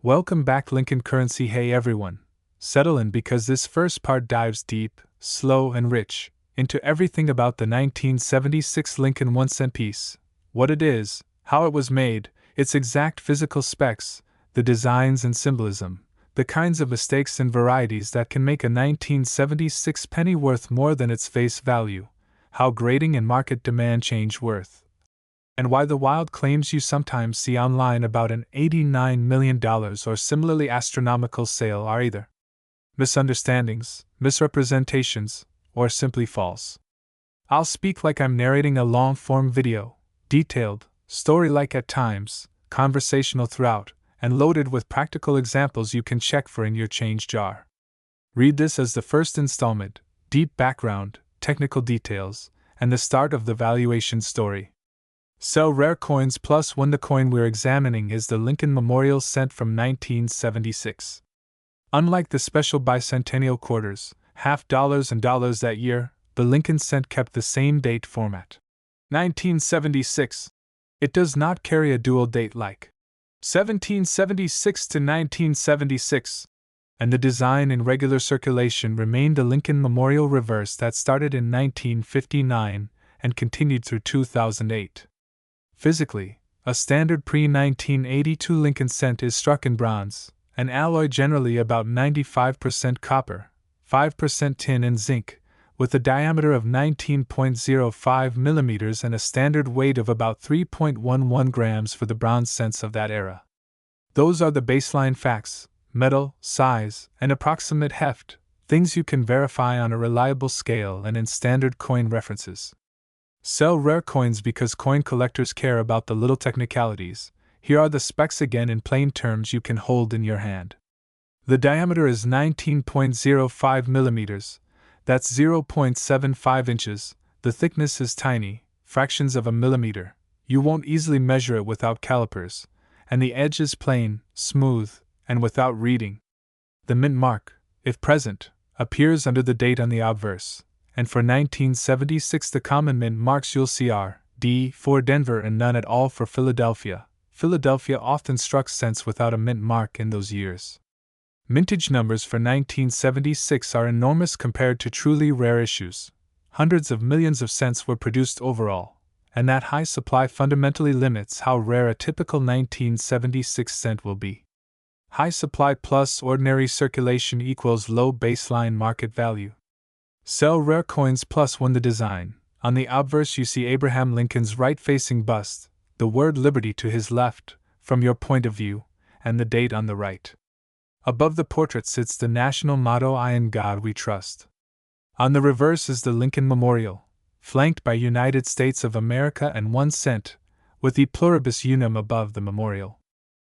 Welcome back, Lincoln Currency. Hey everyone. Settle in because this first part dives deep, slow, and rich into everything about the 1976 Lincoln 1-cent piece. What it is, how it was made, its exact physical specs, the designs and symbolism, the kinds of mistakes and varieties that can make a 1976 penny worth more than its face value, how grading and market demand change worth, and why the wild claims you sometimes see online about an $89 million or similarly astronomical sale are either misunderstandings, misrepresentations, or simply false. I'll speak like I'm narrating a long-form video, detailed, story-like at times, conversational throughout, and loaded with practical examples you can check for in your change jar. Read this as the first installment, deep background, technical details, and the start of the valuation story. Sell rare coins plus one. The coin we're examining is the Lincoln Memorial Cent from 1976. Unlike the special bicentennial quarters, half dollars and dollars that year, the Lincoln Cent kept the same date format. 1976. It does not carry a dual date like 1776 to 1976, and the design in regular circulation remained the Lincoln Memorial reverse that started in 1959 and continued through 2008. Physically, a standard pre-1982 Lincoln Cent is struck in bronze, an alloy generally about 95% copper, 5% tin and zinc, with a diameter of 19.05 mm and a standard weight of about 3.11 grams for the bronze cents of that era. Those are the baseline facts: metal, size, and approximate heft, things you can verify on a reliable scale and in standard coin references. Sell rare coins because coin collectors care about the little technicalities. Here are the specs again in plain terms you can hold in your hand. The diameter is 19.05 mm, that's 0.75 inches, the thickness is tiny, fractions of a millimeter, you won't easily measure it without calipers, and the edge is plain, smooth, and without reading. The mint mark, if present, appears under the date on the obverse, and for 1976 the common mint marks you'll see are D for Denver and none at all for Philadelphia. Philadelphia often struck cents without a mint mark in those years. Mintage numbers for 1976 are enormous compared to truly rare issues. Hundreds of millions of cents were produced overall, and that high supply fundamentally limits how rare a typical 1976 cent will be. High supply plus ordinary circulation equals low baseline market value. Sell rare coins plus one. The design. On the obverse you see Abraham Lincoln's right-facing bust, the word liberty to his left, from your point of view, and the date on the right. Above the portrait sits the national motto, I in God we trust. On the reverse is the Lincoln Memorial, flanked by United States of America and 1 cent, with E pluribus unum above the memorial.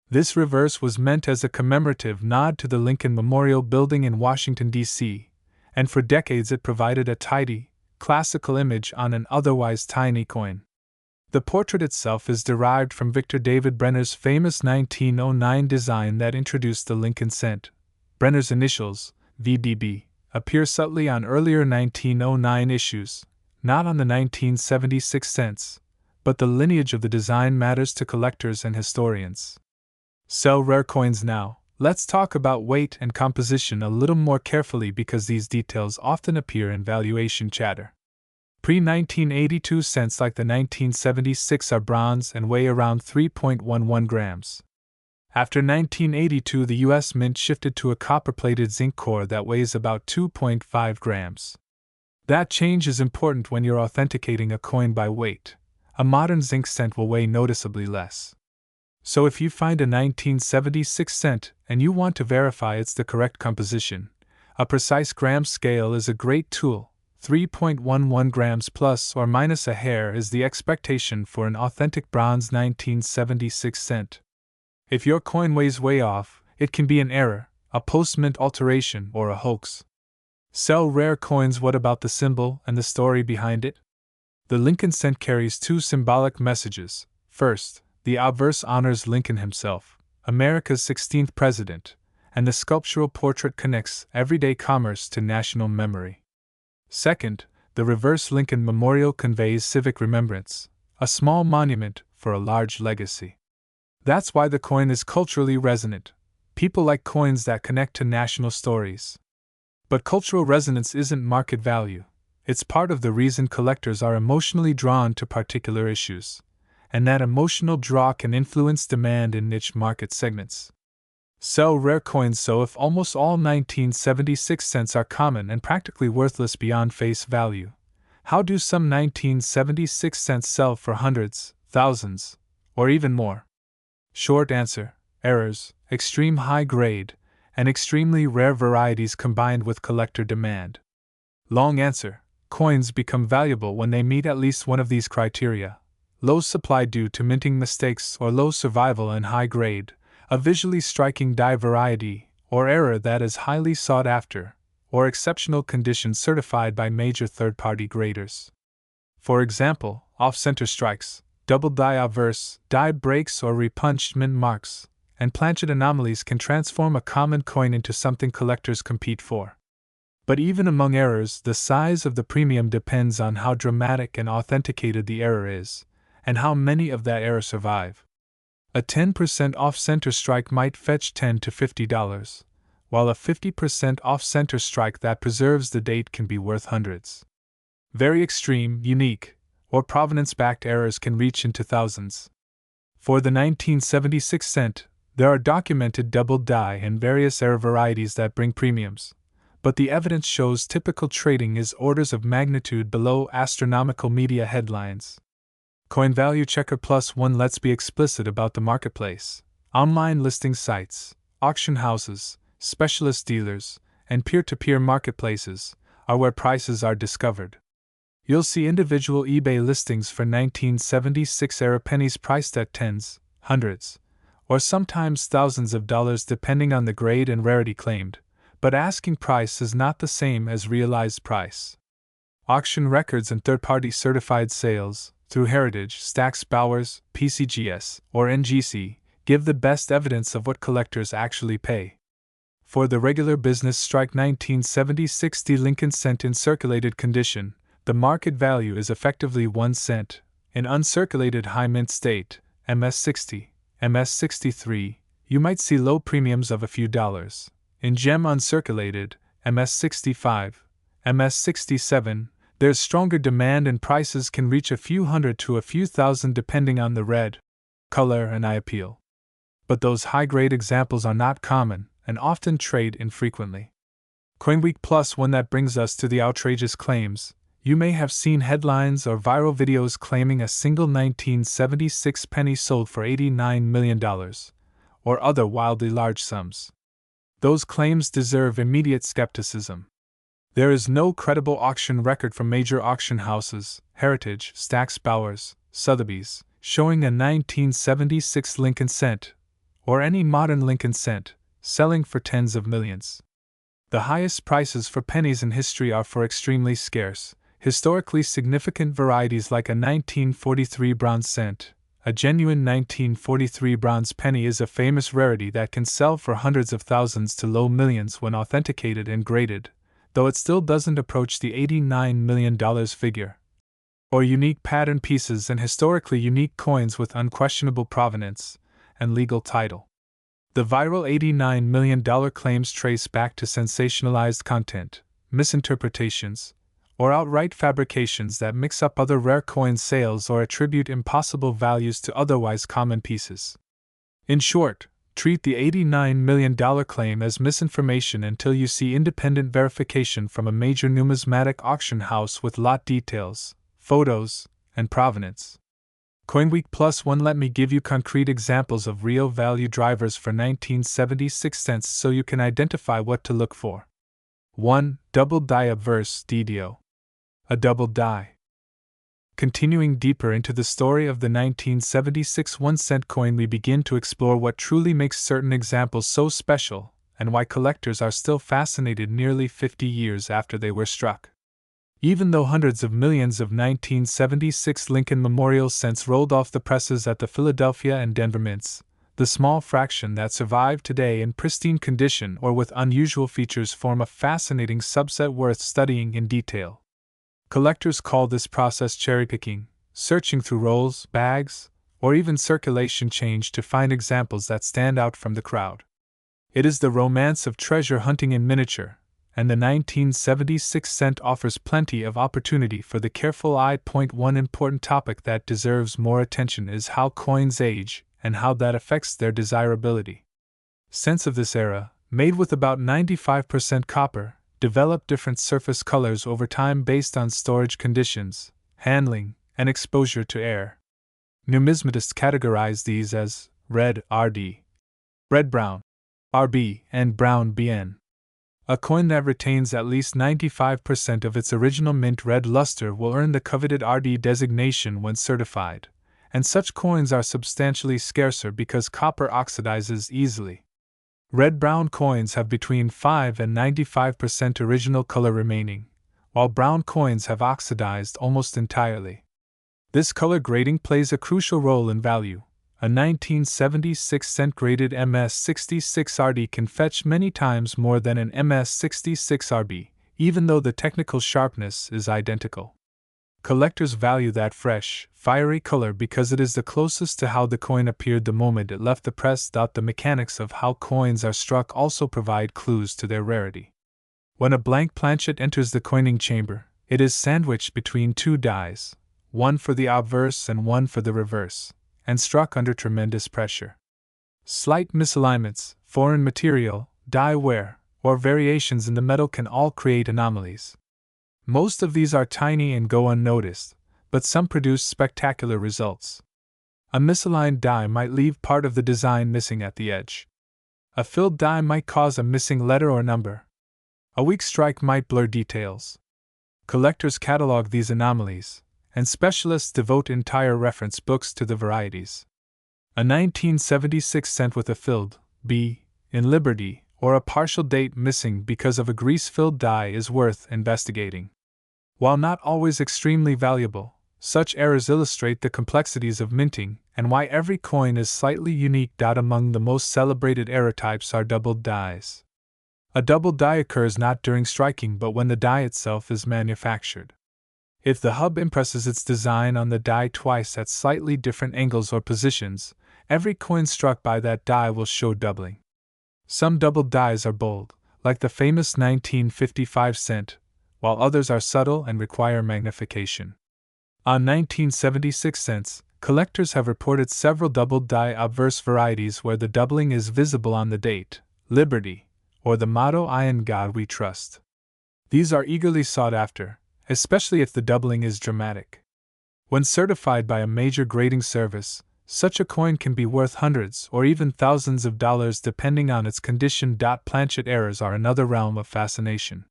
This reverse was meant as a commemorative nod to the Lincoln Memorial Building in Washington, D.C., and for decades it provided a tidy, classical image on an otherwise tiny coin. The portrait itself is derived from Victor David Brenner's famous 1909 design that introduced the Lincoln Cent. Brenner's initials, VDB, appear subtly on earlier 1909 issues, not on the 1976 cents, but the lineage of the design matters to collectors and historians. Sell rare coins now. Let's talk about weight and composition a little more carefully because these details often appear in valuation chatter. Pre-1982 cents like the 1976 are bronze and weigh around 3.11 grams. After 1982 the U.S. Mint shifted to a copper-plated zinc core that weighs about 2.5 grams. That change is important when you're authenticating a coin by weight. A modern zinc cent will weigh noticeably less. So if you find a 1976 cent and you want to verify it's the correct composition, a precise gram scale is a great tool. 3.11 grams plus or minus a hair is the expectation for an authentic bronze 1976 cent. If your coin weighs way off, it can be an error, a post-mint alteration, or a hoax. Sell rare coins. What about the symbol and the story behind it? The Lincoln Cent carries two symbolic messages. First, the obverse honors Lincoln himself, America's 16th president, and the sculptural portrait connects everyday commerce to national memory. Second, the reverse Lincoln Memorial conveys civic remembrance, a small monument for a large legacy. That's why the coin is culturally resonant. People like coins that connect to national stories. But cultural resonance isn't market value. It's part of the reason collectors are emotionally drawn to particular issues. And that emotional draw can influence demand in niche market segments. Sell rare coins. So if almost all 1976 cents are common and practically worthless beyond face value, how do some 1976 cents sell for hundreds, thousands, or even more? Short answer: errors, extreme high grade, and extremely rare varieties combined with collector demand. Long answer: coins become valuable when they meet at least one of these criteria: low supply due to minting mistakes or low survival and high grade, a visually striking die variety, or error that is highly sought after, or exceptional condition certified by major third-party graders. For example, off-center strikes, double die obverse, die breaks or repunched mint marks, and planchet anomalies can transform a common coin into something collectors compete for. But even among errors, the size of the premium depends on how dramatic and authenticated the error is, and how many of that error survive. A 10% off-center strike might fetch $10 to $50, while a 50% off-center strike that preserves the date can be worth hundreds. Very extreme, unique, or provenance-backed errors can reach into thousands. For the 1976 cent, there are documented double die and various error varieties that bring premiums, but the evidence shows typical trading is orders of magnitude below astronomical media headlines. Coin Value Checker +1. Let's be explicit about the marketplace. Online listing sites, auction houses, specialist dealers, and peer-to-peer marketplaces are where prices are discovered. You'll see individual eBay listings for 1976 era pennies priced at tens, hundreds, or sometimes thousands of dollars depending on the grade and rarity claimed, but asking price is not the same as realized price. Auction records and third-party certified sales, through Heritage, Stack's Bowers, PCGS, or NGC, give the best evidence of what collectors actually pay. For the regular business strike 1976 Lincoln cent in circulated condition, the market value is effectively 1 cent. In uncirculated high mint state, MS60, MS63, you might see low premiums of a few dollars. In gem uncirculated, MS65, MS67, there's stronger demand and prices can reach a few hundred to a few thousand depending on the red, color, and eye appeal. But those high-grade examples are not common and often trade infrequently. CoinWeek +1. That brings us to the outrageous claims. You may have seen headlines or viral videos claiming a single 1976 penny sold for $89 million, or other wildly large sums. Those claims deserve immediate skepticism. There is no credible auction record from major auction houses, Heritage, Stack's Bowers, Sotheby's, showing a 1976 Lincoln cent, or any modern Lincoln cent, selling for tens of millions. The highest prices for pennies in history are for extremely scarce, historically significant varieties like a 1943 bronze cent. A genuine 1943 bronze penny is a famous rarity that can sell for hundreds of thousands to low millions when authenticated and graded, though it still doesn't approach the $89 million figure. Or unique pattern pieces and historically unique coins with unquestionable provenance and legal title. The viral $89 million claims trace back to sensationalized content, misinterpretations, or outright fabrications that mix up other rare coin sales or attribute impossible values to otherwise common pieces. In short, treat the $89 million claim as misinformation until you see independent verification from a major numismatic auction house with lot details, photos, and provenance. CoinWeek +1. Let me give you concrete examples of real value drivers for 1976 cents so you can identify what to look for. 1. Double die obverse DDO. A double die. Continuing deeper into the story of the 1976 1-cent coin, we begin to explore what truly makes certain examples so special and why collectors are still fascinated nearly 50 years after they were struck. Even though hundreds of millions of 1976 Lincoln Memorial cents rolled off the presses at the Philadelphia and Denver mints, the small fraction that survive today in pristine condition or with unusual features form a fascinating subset worth studying in detail. Collectors call this process cherry-picking, searching through rolls, bags, or even circulation change to find examples that stand out from the crowd. It is the romance of treasure hunting in miniature, and the 1976 cent offers plenty of opportunity for the careful eye. One important topic that deserves more attention is how coins age and how that affects their desirability. Cents of this era, made with about 95% copper, develop different surface colors over time based on storage conditions, handling, and exposure to air. Numismatists categorize these as red RD, red-brown RB, and brown BN. A coin that retains at least 95% of its original mint red luster will earn the coveted RD designation when certified, and such coins are substantially scarcer because copper oxidizes easily. Red-brown coins have between 5 and 95% original color remaining, while brown coins have oxidized almost entirely. This color grading plays a crucial role in value. A 1976 cent graded MS66 RD can fetch many times more than an MS66 RB, even though the technical sharpness is identical. Collectors value that fresh, fiery color because it is the closest to how the coin appeared the moment it left the press. The mechanics of how coins are struck also provide clues to their rarity. When a blank planchet enters the coining chamber, it is sandwiched between two dies, one for the obverse and one for the reverse, and struck under tremendous pressure. Slight misalignments, foreign material, die wear, or variations in the metal can all create anomalies. Most of these are tiny and go unnoticed, but some produce spectacular results. A misaligned die might leave part of the design missing at the edge. A filled die might cause a missing letter or number. A weak strike might blur details. Collectors catalog these anomalies, and specialists devote entire reference books to the varieties. A 1976 cent with a filled B in Liberty, or a partial date missing because of a grease-filled die is worth investigating. While not always extremely valuable, such errors illustrate the complexities of minting and why every coin is slightly unique. Among the most celebrated error types are doubled dies. A doubled die occurs not during striking but when the die itself is manufactured. If the hub impresses its design on the die twice at slightly different angles or positions, every coin struck by that die will show doubling. Some doubled dies are bold, like the famous 1955 cent, while others are subtle and require magnification. On 1976 cents, collectors have reported several doubled die obverse varieties where the doubling is visible on the date, Liberty, or the motto "In God We Trust." These are eagerly sought after, especially if the doubling is dramatic. When certified by a major grading service, such a coin can be worth hundreds or even thousands of dollars depending on its condition. Planchet errors are another realm of fascination.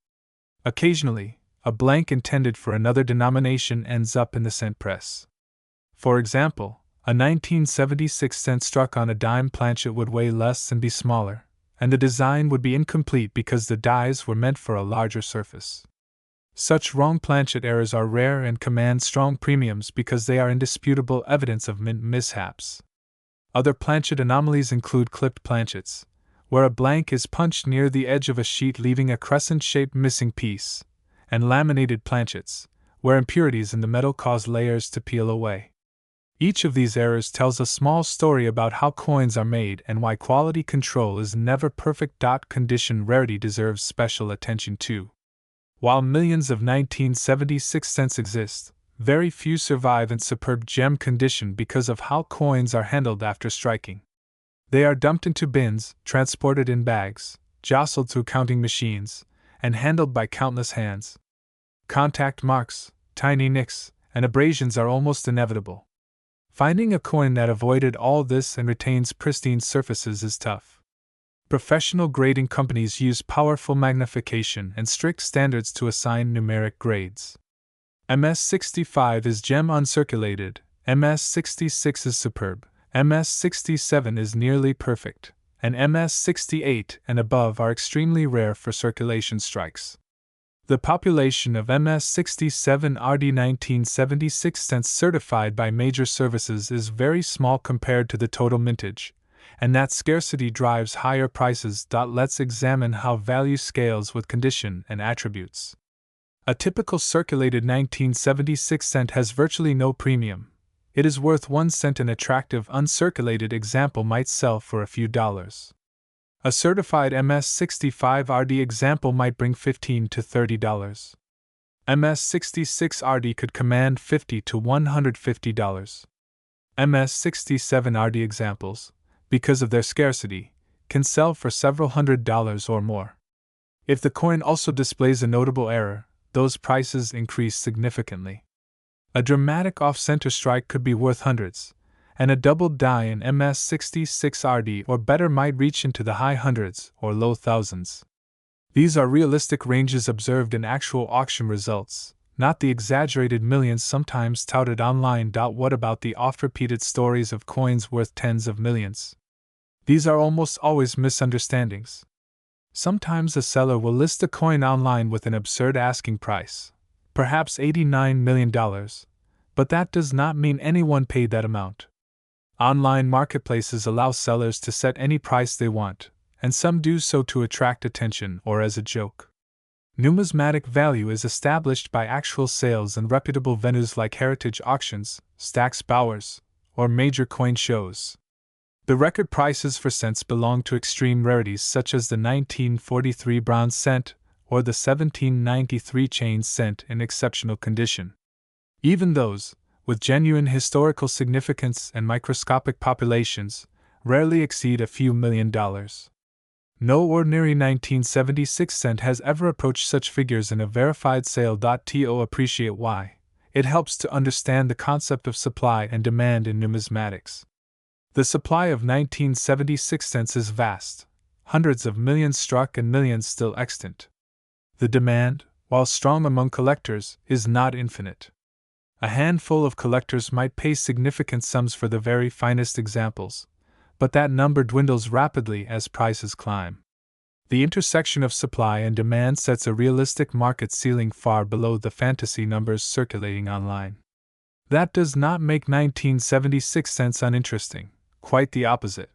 Occasionally, a blank intended for another denomination ends up in the cent press. For example, a 1976 cent struck on a dime planchet would weigh less and be smaller, and the design would be incomplete because the dies were meant for a larger surface. Such wrong planchet errors are rare and command strong premiums because they are indisputable evidence of mint mishaps. Other planchet anomalies include clipped planchets, where a blank is punched near the edge of a sheet leaving a crescent-shaped missing piece, and laminated planchets, where impurities in the metal cause layers to peel away. Each of these errors tells a small story about how coins are made and why quality control is never perfect. Condition rarity deserves special attention too. While millions of 1976 cents exist, very few survive in superb gem condition because of how coins are handled after striking. They are dumped into bins, transported in bags, jostled through counting machines, and handled by countless hands. Contact marks, tiny nicks, and abrasions are almost inevitable. Finding a coin that avoided all this and retains pristine surfaces is tough. Professional grading companies use powerful magnification and strict standards to assign numeric grades. MS65 is gem uncirculated, MS66 is superb, MS67 is nearly perfect, and MS68 and above are extremely rare for circulation strikes. The population of MS67 RD 1976 cents certified by major services is very small compared to the total mintage, and that scarcity drives higher prices. Let's examine how value scales with condition and attributes. A typical circulated 1976 cent has virtually no premium. It is worth 1 cent. An attractive uncirculated example might sell for a few dollars. A certified MS65RD example might bring $15 to $30. MS66RD could command $50 to $150. MS67RD examples, because of their scarcity, can sell for several $100s or more. If the coin also displays a notable error, those prices increase significantly. A dramatic off-center strike could be worth hundreds, and a doubled die in MS66RD or better might reach into the high hundreds or low thousands. These are realistic ranges observed in actual auction results, not the exaggerated millions sometimes touted online. What about the oft-repeated stories of coins worth tens of millions? These are almost always misunderstandings. Sometimes a seller will list a coin online with an absurd asking price, perhaps $89 million, but that does not mean anyone paid that amount. Online marketplaces allow sellers to set any price they want, and some do so to attract attention or as a joke. Numismatic value is established by actual sales in reputable venues like heritage auctions, Stack's Bowers, or major coin shows. The record prices for cents belong to extreme rarities such as the 1943 bronze cent or the 1793 chain cent in exceptional condition. Even those, with genuine historical significance and microscopic populations, rarely exceed a few $1,000,000. No ordinary 1976 cent has ever approached such figures in a verified sale. To appreciate why, it helps to understand the concept of supply and demand in numismatics. The supply of 1976 cents is vast, hundreds of millions struck and millions still extant. The demand, while strong among collectors, is not infinite. A handful of collectors might pay significant sums for the very finest examples, but that number dwindles rapidly as prices climb. The intersection of supply and demand sets a realistic market ceiling far below the fantasy numbers circulating online. That does not make 1976 cents uninteresting. Quite the opposite.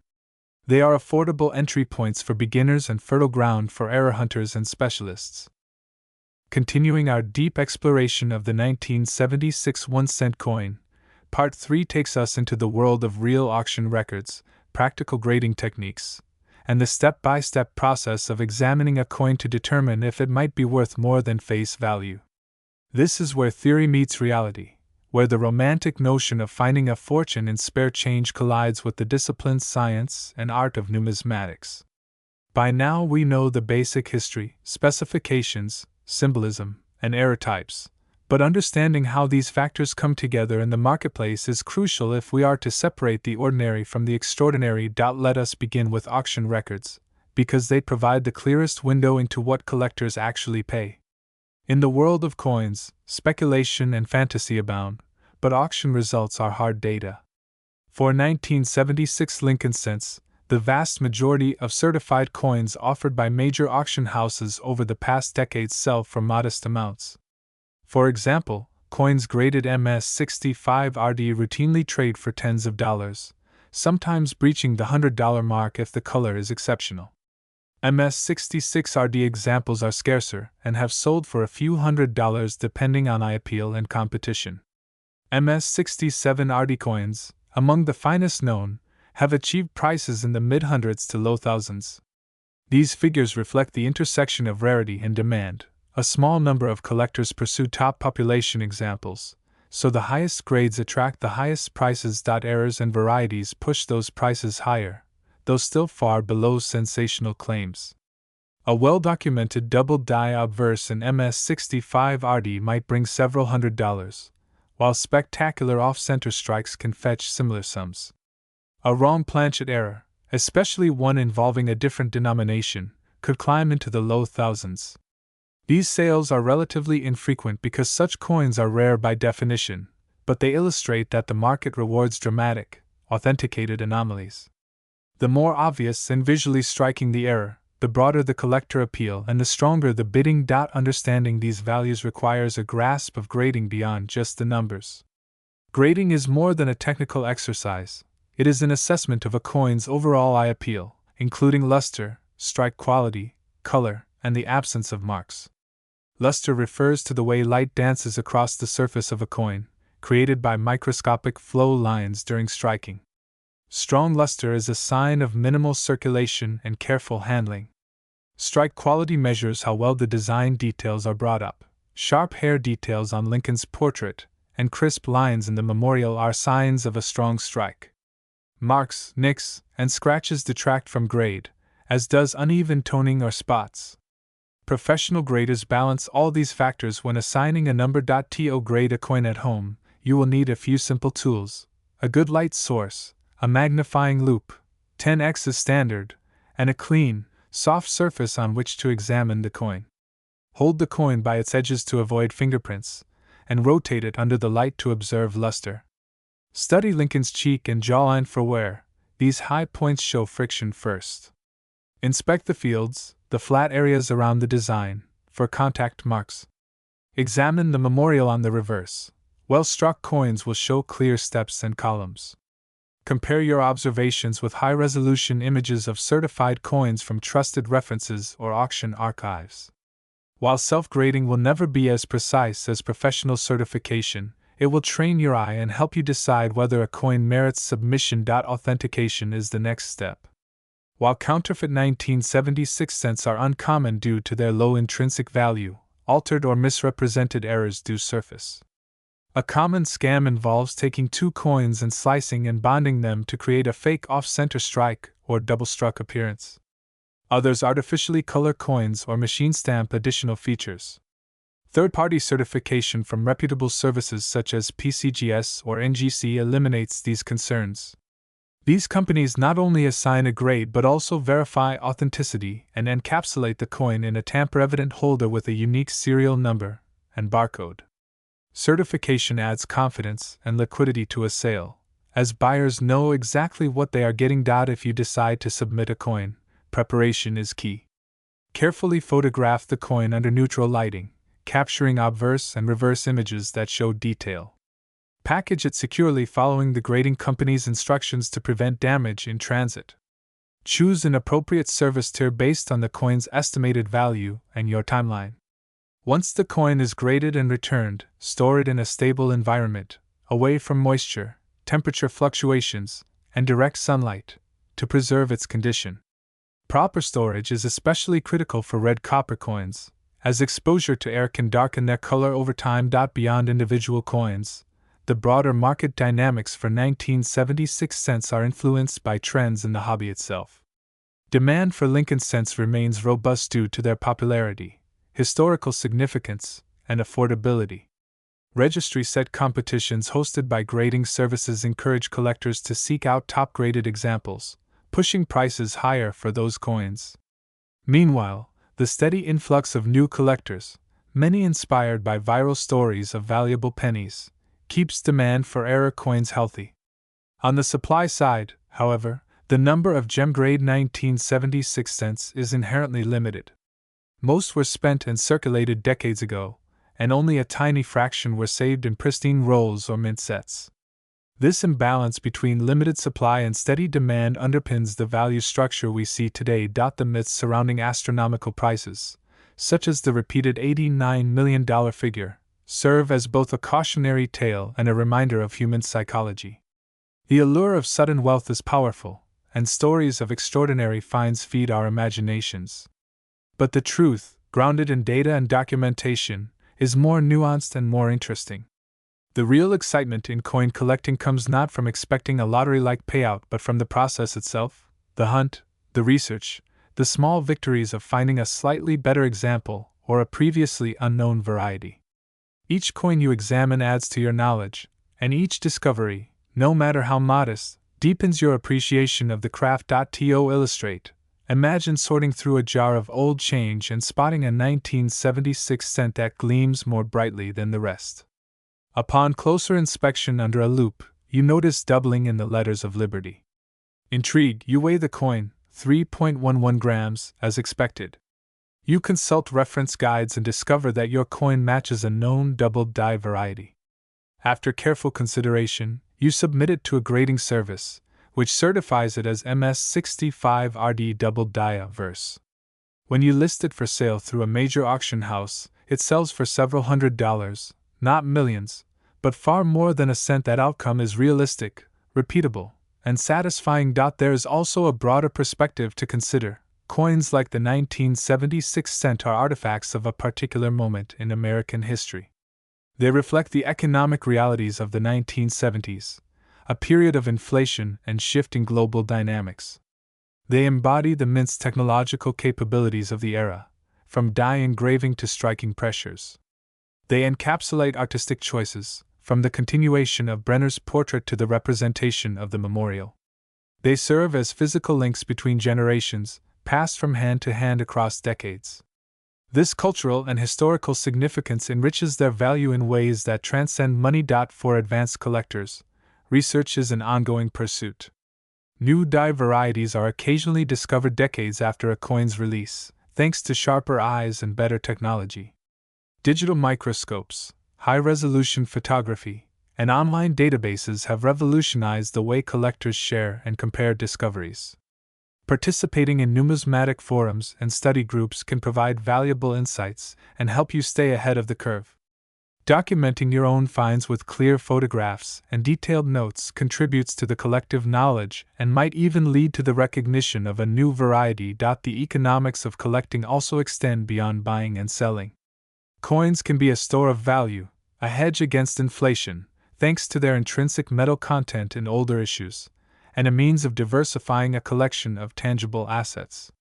They are affordable entry points for beginners and fertile ground for error hunters and specialists. Continuing our deep exploration of the 1976 1-cent coin, Part 3 takes us into the world of real auction records, practical grading techniques, and the step-by-step process of examining a coin to determine if it might be worth more than face value. This is where theory meets reality, where the romantic notion of finding a fortune in spare change collides with the disciplined science and art of numismatics. By now we know the basic history, specifications, symbolism, and error types, but understanding how these factors come together in the marketplace is crucial if we are to separate the ordinary from the extraordinary. Let us begin with auction records, because they provide the clearest window into what collectors actually pay. In the world of coins, speculation and fantasy abound, but auction results are hard data. For 1976 Lincoln cents, the vast majority of certified coins offered by major auction houses over the past decades sell for modest amounts. For example, coins graded MS65RD routinely trade for tens of dollars, sometimes breaching the $100 mark if the color is exceptional. MS66RD examples are scarcer and have sold for a few $100s depending on eye appeal and competition. MS67RD coins, among the finest known, have achieved prices in the mid-hundreds to low thousands. These figures reflect the intersection of rarity and demand. A small number of collectors pursue top population examples, so the highest grades attract the highest prices. Errors and varieties push those prices higher, though still far below sensational claims. A well-documented double die obverse in MS65RD might bring several $100s, while spectacular off-center strikes can fetch similar sums. A wrong planchet error, especially one involving a different denomination, could climb into the low thousands. These sales are relatively infrequent because such coins are rare by definition, but they illustrate that the market rewards dramatic, authenticated anomalies. The more obvious and visually striking the error, the broader the collector appeal and the stronger the bidding. Understanding these values requires a grasp of grading beyond just the numbers. Grading is more than a technical exercise, it is an assessment of a coin's overall eye appeal, including luster, strike quality, color, and the absence of marks. Luster refers to the way light dances across the surface of a coin, created by microscopic flow lines during striking. Strong luster is a sign of minimal circulation and careful handling. Strike quality measures how well the design details are brought up. Sharp hair details on Lincoln's portrait and crisp lines in the memorial are signs of a strong strike. Marks, nicks, and scratches detract from grade, as does uneven toning or spots. Professional graders balance all these factors when assigning a number. To grade a coin at home, you will need a few simple tools: a good light source, a magnifying loupe, 10x is standard, and a clean, soft surface on which to examine the coin. Hold the coin by its edges to avoid fingerprints, and rotate it under the light to observe luster. Study Lincoln's cheek and jawline for wear; these high points show friction first. Inspect the fields, the flat areas around the design, for contact marks. Examine the memorial on the reverse. Well-struck coins will show clear steps and columns. Compare your observations with high-resolution images of certified coins from trusted references or auction archives. While self-grading will never be as precise as professional certification, it will train your eye and help you decide whether a coin merits submission. Authentication is the next step. While counterfeit 1976 cents are uncommon due to their low intrinsic value, altered or misrepresented errors do surface. A common scam involves taking two coins and slicing and bonding them to create a fake off-center strike or double-struck appearance. Others artificially color coins or machine stamp additional features. Third-party certification from reputable services such as PCGS or NGC eliminates these concerns. These companies not only assign a grade but also verify authenticity and encapsulate the coin in a tamper-evident holder with a unique serial number and barcode. Certification adds confidence and liquidity to a sale, as buyers know exactly what they are getting. If you decide to submit a coin, preparation is key. Carefully photograph the coin under neutral lighting, capturing obverse and reverse images that show detail. Package it securely following the grading company's instructions to prevent damage in transit. Choose an appropriate service tier based on the coin's estimated value and your timeline. Once the coin is graded and returned, store it in a stable environment, away from moisture, temperature fluctuations, and direct sunlight, to preserve its condition. Proper storage is especially critical for red copper coins, as exposure to air can darken their color over time. Beyond individual coins, the broader market dynamics for 1976 cents are influenced by trends in the hobby itself. Demand for Lincoln cents remains robust due to their popularity, historical significance, and affordability. Registry set competitions hosted by grading services encourage collectors to seek out top-graded examples, pushing prices higher for those coins. Meanwhile, the steady influx of new collectors, many inspired by viral stories of valuable pennies, keeps demand for error coins healthy. On the supply side, however, the number of gem-grade 1976 cents is inherently limited. Most were spent and circulated decades ago, and only a tiny fraction were saved in pristine rolls or mint sets. This imbalance between limited supply and steady demand underpins the value structure we see today. The myths surrounding astronomical prices, such as the repeated $89 million figure, serve as both a cautionary tale and a reminder of human psychology. The allure of sudden wealth is powerful, and stories of extraordinary finds feed our imaginations. But the truth, grounded in data and documentation, is more nuanced and more interesting. The real excitement in coin collecting comes not from expecting a lottery-like payout but from the process itself, the hunt, the research, the small victories of finding a slightly better example or a previously unknown variety. Each coin you examine adds to your knowledge, and each discovery, no matter how modest, deepens your appreciation of the craft. To illustrate, imagine sorting through a jar of old change and spotting a 1976 cent that gleams more brightly than the rest. Upon closer inspection under a loupe, you notice doubling in the letters of Liberty. Intrigued, you weigh the coin, 3.11 grams, as expected. You consult reference guides and discover that your coin matches a known doubled die variety. After careful consideration, you submit it to a grading service, which certifies it as MS65RD doubled die verse. When you list it for sale through a major auction house, it sells for several $100s, not millions, but far more than a cent. That outcome is realistic, repeatable, and satisfying. There is also a broader perspective to consider. Coins like the 1976 cent are artifacts of a particular moment in American history. They reflect the economic realities of the 1970s, a period of inflation and shifting global dynamics. They embody the mint's technological capabilities of the era, from die engraving to striking pressures. They encapsulate artistic choices, from the continuation of Brenner's portrait to the representation of the memorial. They serve as physical links between generations, passed from hand to hand across decades. This cultural and historical significance enriches their value in ways that transcend money. For advanced collectors, research is an ongoing pursuit. New die varieties are occasionally discovered decades after a coin's release, thanks to sharper eyes and better technology. Digital microscopes, high-resolution photography, and online databases have revolutionized the way collectors share and compare discoveries. Participating in numismatic forums and study groups can provide valuable insights and help you stay ahead of the curve. Documenting your own finds with clear photographs and detailed notes contributes to the collective knowledge and might even lead to the recognition of a new variety. The economics of collecting also extend beyond buying and selling. Coins can be a store of value, a hedge against inflation, thanks to their intrinsic metal content in older issues, and a means of diversifying a collection of tangible assets.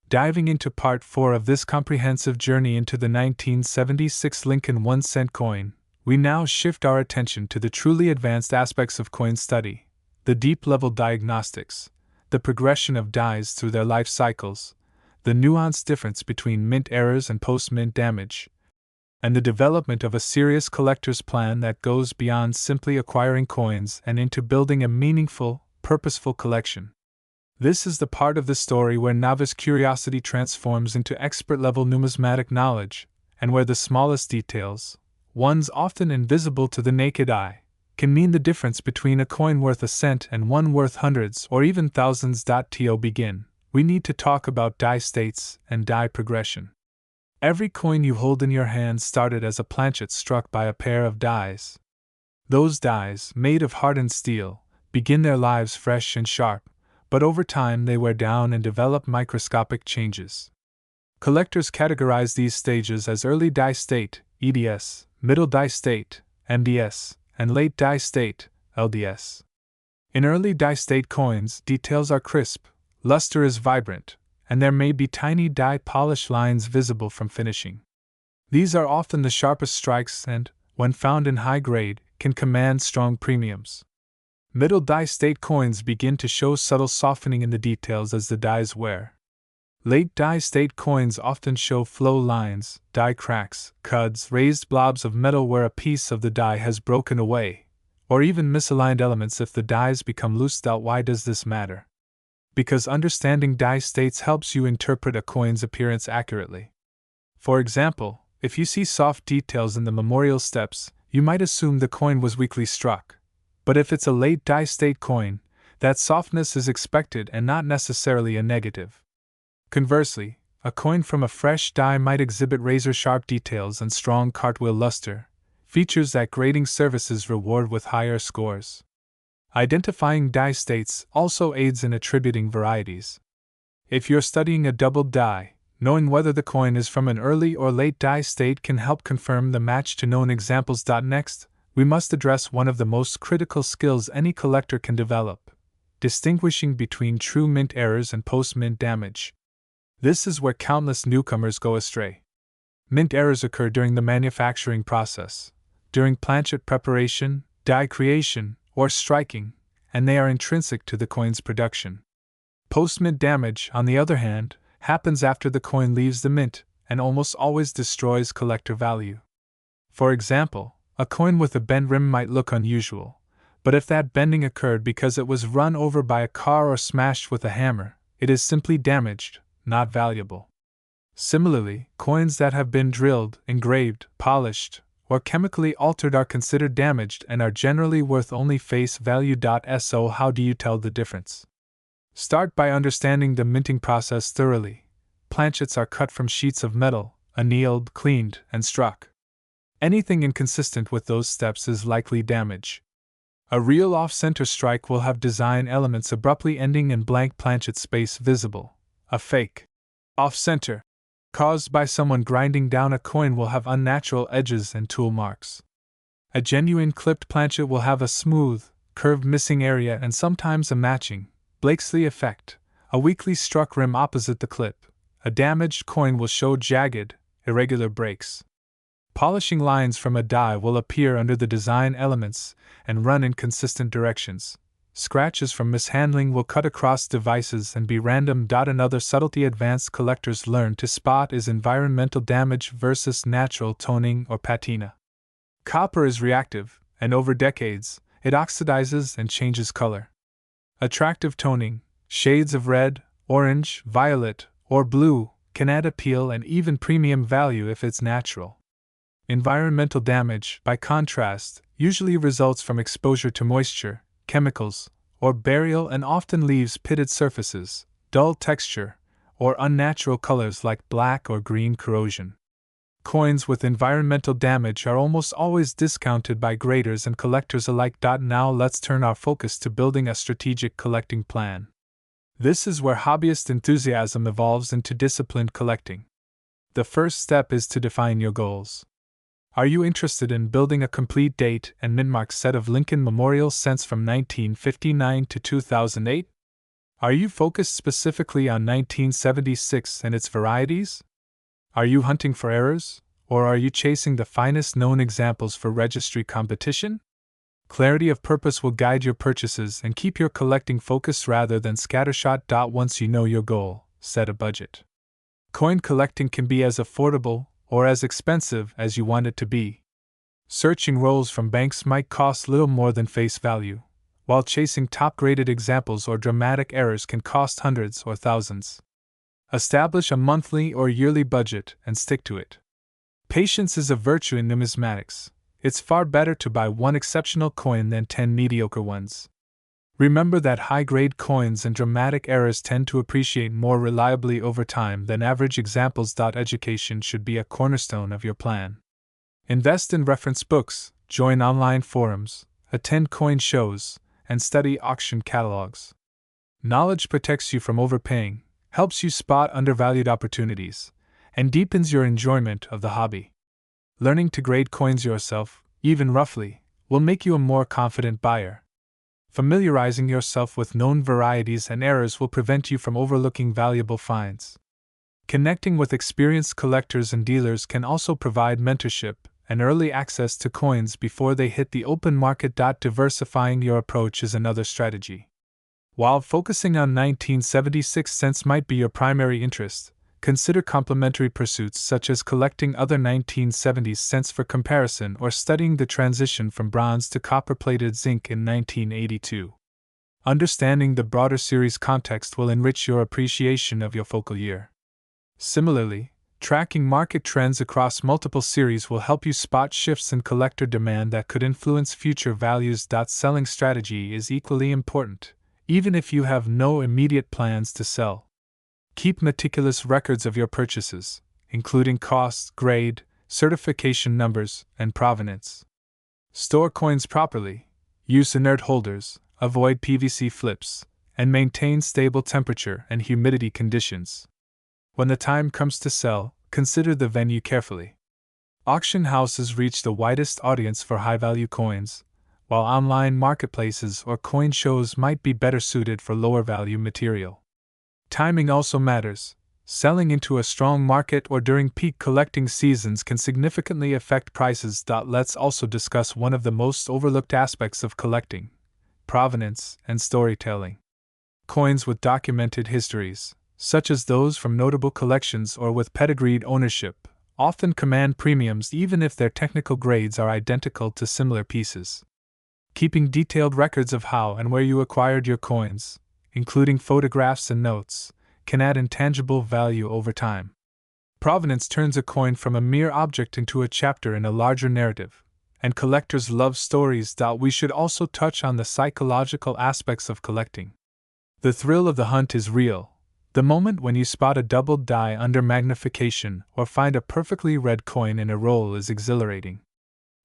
Diving into Part 4 of this comprehensive journey into the 1976 Lincoln 1-cent coin, we now shift our attention to the truly advanced aspects of coin study, the deep-level diagnostics, the progression of dies through their life cycles, the nuanced difference between mint errors and post-mint damage, and the development of a serious collector's plan that goes beyond simply acquiring coins and into building a meaningful, purposeful collection. This is the part of the story where novice curiosity transforms into expert-level numismatic knowledge, and where the smallest details, ones often invisible to the naked eye, can mean the difference between a coin worth a cent and one worth hundreds or even thousands. To begin, we need to talk about die states and die progression. Every coin you hold in your hand started as a planchet struck by a pair of dies. Those dies, made of hardened steel, begin their lives fresh and sharp, but over time they wear down and develop microscopic changes. Collectors categorize these stages as early die state, EDS, middle die state, MDS, and late die state, LDS. In early die state coins, details are crisp, luster is vibrant, and there may be tiny die polish lines visible from finishing. These are often the sharpest strikes and, when found in high grade, can command strong premiums. Middle die state coins begin to show subtle softening in the details as the dies wear. Late die state coins often show flow lines, die cracks, cuds, raised blobs of metal where a piece of the die has broken away, or even misaligned elements if the dies become loose. Why does this matter? Because understanding die states helps you interpret a coin's appearance accurately. For example, if you see soft details in the memorial steps, you might assume the coin was weakly struck. But if it's a late die state coin, that softness is expected and not necessarily a negative. Conversely, a coin from a fresh die might exhibit razor-sharp details and strong cartwheel luster, features that grading services reward with higher scores. Identifying die states also aids in attributing varieties. If you're studying a doubled die, knowing whether the coin is from an early or late die state can help confirm the match to known examples. Next, we must address one of the most critical skills any collector can develop: distinguishing between true mint errors and post-mint damage. This is where countless newcomers go astray. Mint errors occur during the manufacturing process, during planchet preparation, die creation, or striking, and they are intrinsic to the coin's production. Post-mint damage, on the other hand, happens after the coin leaves the mint, and almost always destroys collector value. For example, a coin with a bent rim might look unusual, but if that bending occurred because it was run over by a car or smashed with a hammer, it is simply damaged, not valuable. Similarly, coins that have been drilled, engraved, polished, or chemically altered are considered damaged and are generally worth only face value. So how do you tell the difference? Start by understanding the minting process thoroughly. Planchets are cut from sheets of metal, annealed, cleaned, and struck. Anything inconsistent with those steps is likely damage. A real off-center strike will have design elements abruptly ending in blank planchet space visible. A fake off-center, caused by someone grinding down a coin, will have unnatural edges and tool marks. A genuine clipped planchet will have a smooth, curved missing area and sometimes a matching Blakesley effect, a weakly struck rim opposite the clip. A damaged coin will show jagged, irregular breaks. Polishing lines from a die will appear under the design elements and run in consistent directions. Scratches from mishandling will cut across devices and be random. Another subtlety advanced collectors learn to spot is environmental damage versus natural toning or patina. Copper is reactive, and over decades, it oxidizes and changes color. Attractive toning, shades of red, orange, violet, or blue, can add appeal and even premium value if it's natural. Environmental damage, by contrast, usually results from exposure to moisture, chemicals, or burial and often leaves pitted surfaces, dull texture, or unnatural colors like black or green corrosion. Coins with environmental damage are almost always discounted by graders and collectors alike. Now let's turn our focus to building a strategic collecting plan. This is where hobbyist enthusiasm evolves into disciplined collecting. The first step is to define your goals. Are you interested in building a complete date and mintmark set of Lincoln Memorial cents from 1959 to 2008? Are you focused specifically on 1976 and its varieties? Are you hunting for errors, or are you chasing the finest known examples for registry competition? Clarity of purpose will guide your purchases and keep your collecting focused rather than scattershot. Once you know your goal, set a budget. Coin collecting can be as affordable or as expensive as you want it to be. Searching rolls from banks might cost little more than face value, while chasing top-graded examples or dramatic errors can cost hundreds or thousands. Establish a monthly or yearly budget and stick to it. Patience is a virtue in numismatics. It's far better to buy one exceptional coin than 10 mediocre ones. Remember that high-grade coins and dramatic errors tend to appreciate more reliably over time than average examples. Education should be a cornerstone of your plan. Invest in reference books, join online forums, attend coin shows, and study auction catalogs. Knowledge protects you from overpaying, helps you spot undervalued opportunities, and deepens your enjoyment of the hobby. Learning to grade coins yourself, even roughly, will make you a more confident buyer. Familiarizing yourself with known varieties and errors will prevent you from overlooking valuable finds. Connecting with experienced collectors and dealers can also provide mentorship and early access to coins before they hit the open market. Diversifying your approach is another strategy. While focusing on 1976 cents might be your primary interest, consider complementary pursuits such as collecting other 1970s cents for comparison or studying the transition from bronze to copper-plated zinc in 1982. Understanding the broader series context will enrich your appreciation of your focal year. Similarly, tracking market trends across multiple series will help you spot shifts in collector demand that could influence future values. Selling strategy is equally important, even if you have no immediate plans to sell. Keep meticulous records of your purchases, including cost, grade, certification numbers, and provenance. Store coins properly, use inert holders, avoid PVC flips, and maintain stable temperature and humidity conditions. When the time comes to sell, consider the venue carefully. Auction houses reach the widest audience for high-value coins, while online marketplaces or coin shows might be better suited for lower-value material. Timing also matters. Selling into a strong market or during peak collecting seasons can significantly affect prices. Let's also discuss one of the most overlooked aspects of collecting: provenance and storytelling. Coins with documented histories, such as those from notable collections or with pedigreed ownership, often command premiums even if their technical grades are identical to similar pieces. Keeping detailed records of how and where you acquired your coins, including photographs and notes, can add intangible value over time. Provenance turns a coin from a mere object into a chapter in a larger narrative, and collectors love stories. We should also touch on the psychological aspects of collecting. The thrill of the hunt is real. The moment when you spot a doubled die under magnification or find a perfectly red coin in a roll is exhilarating.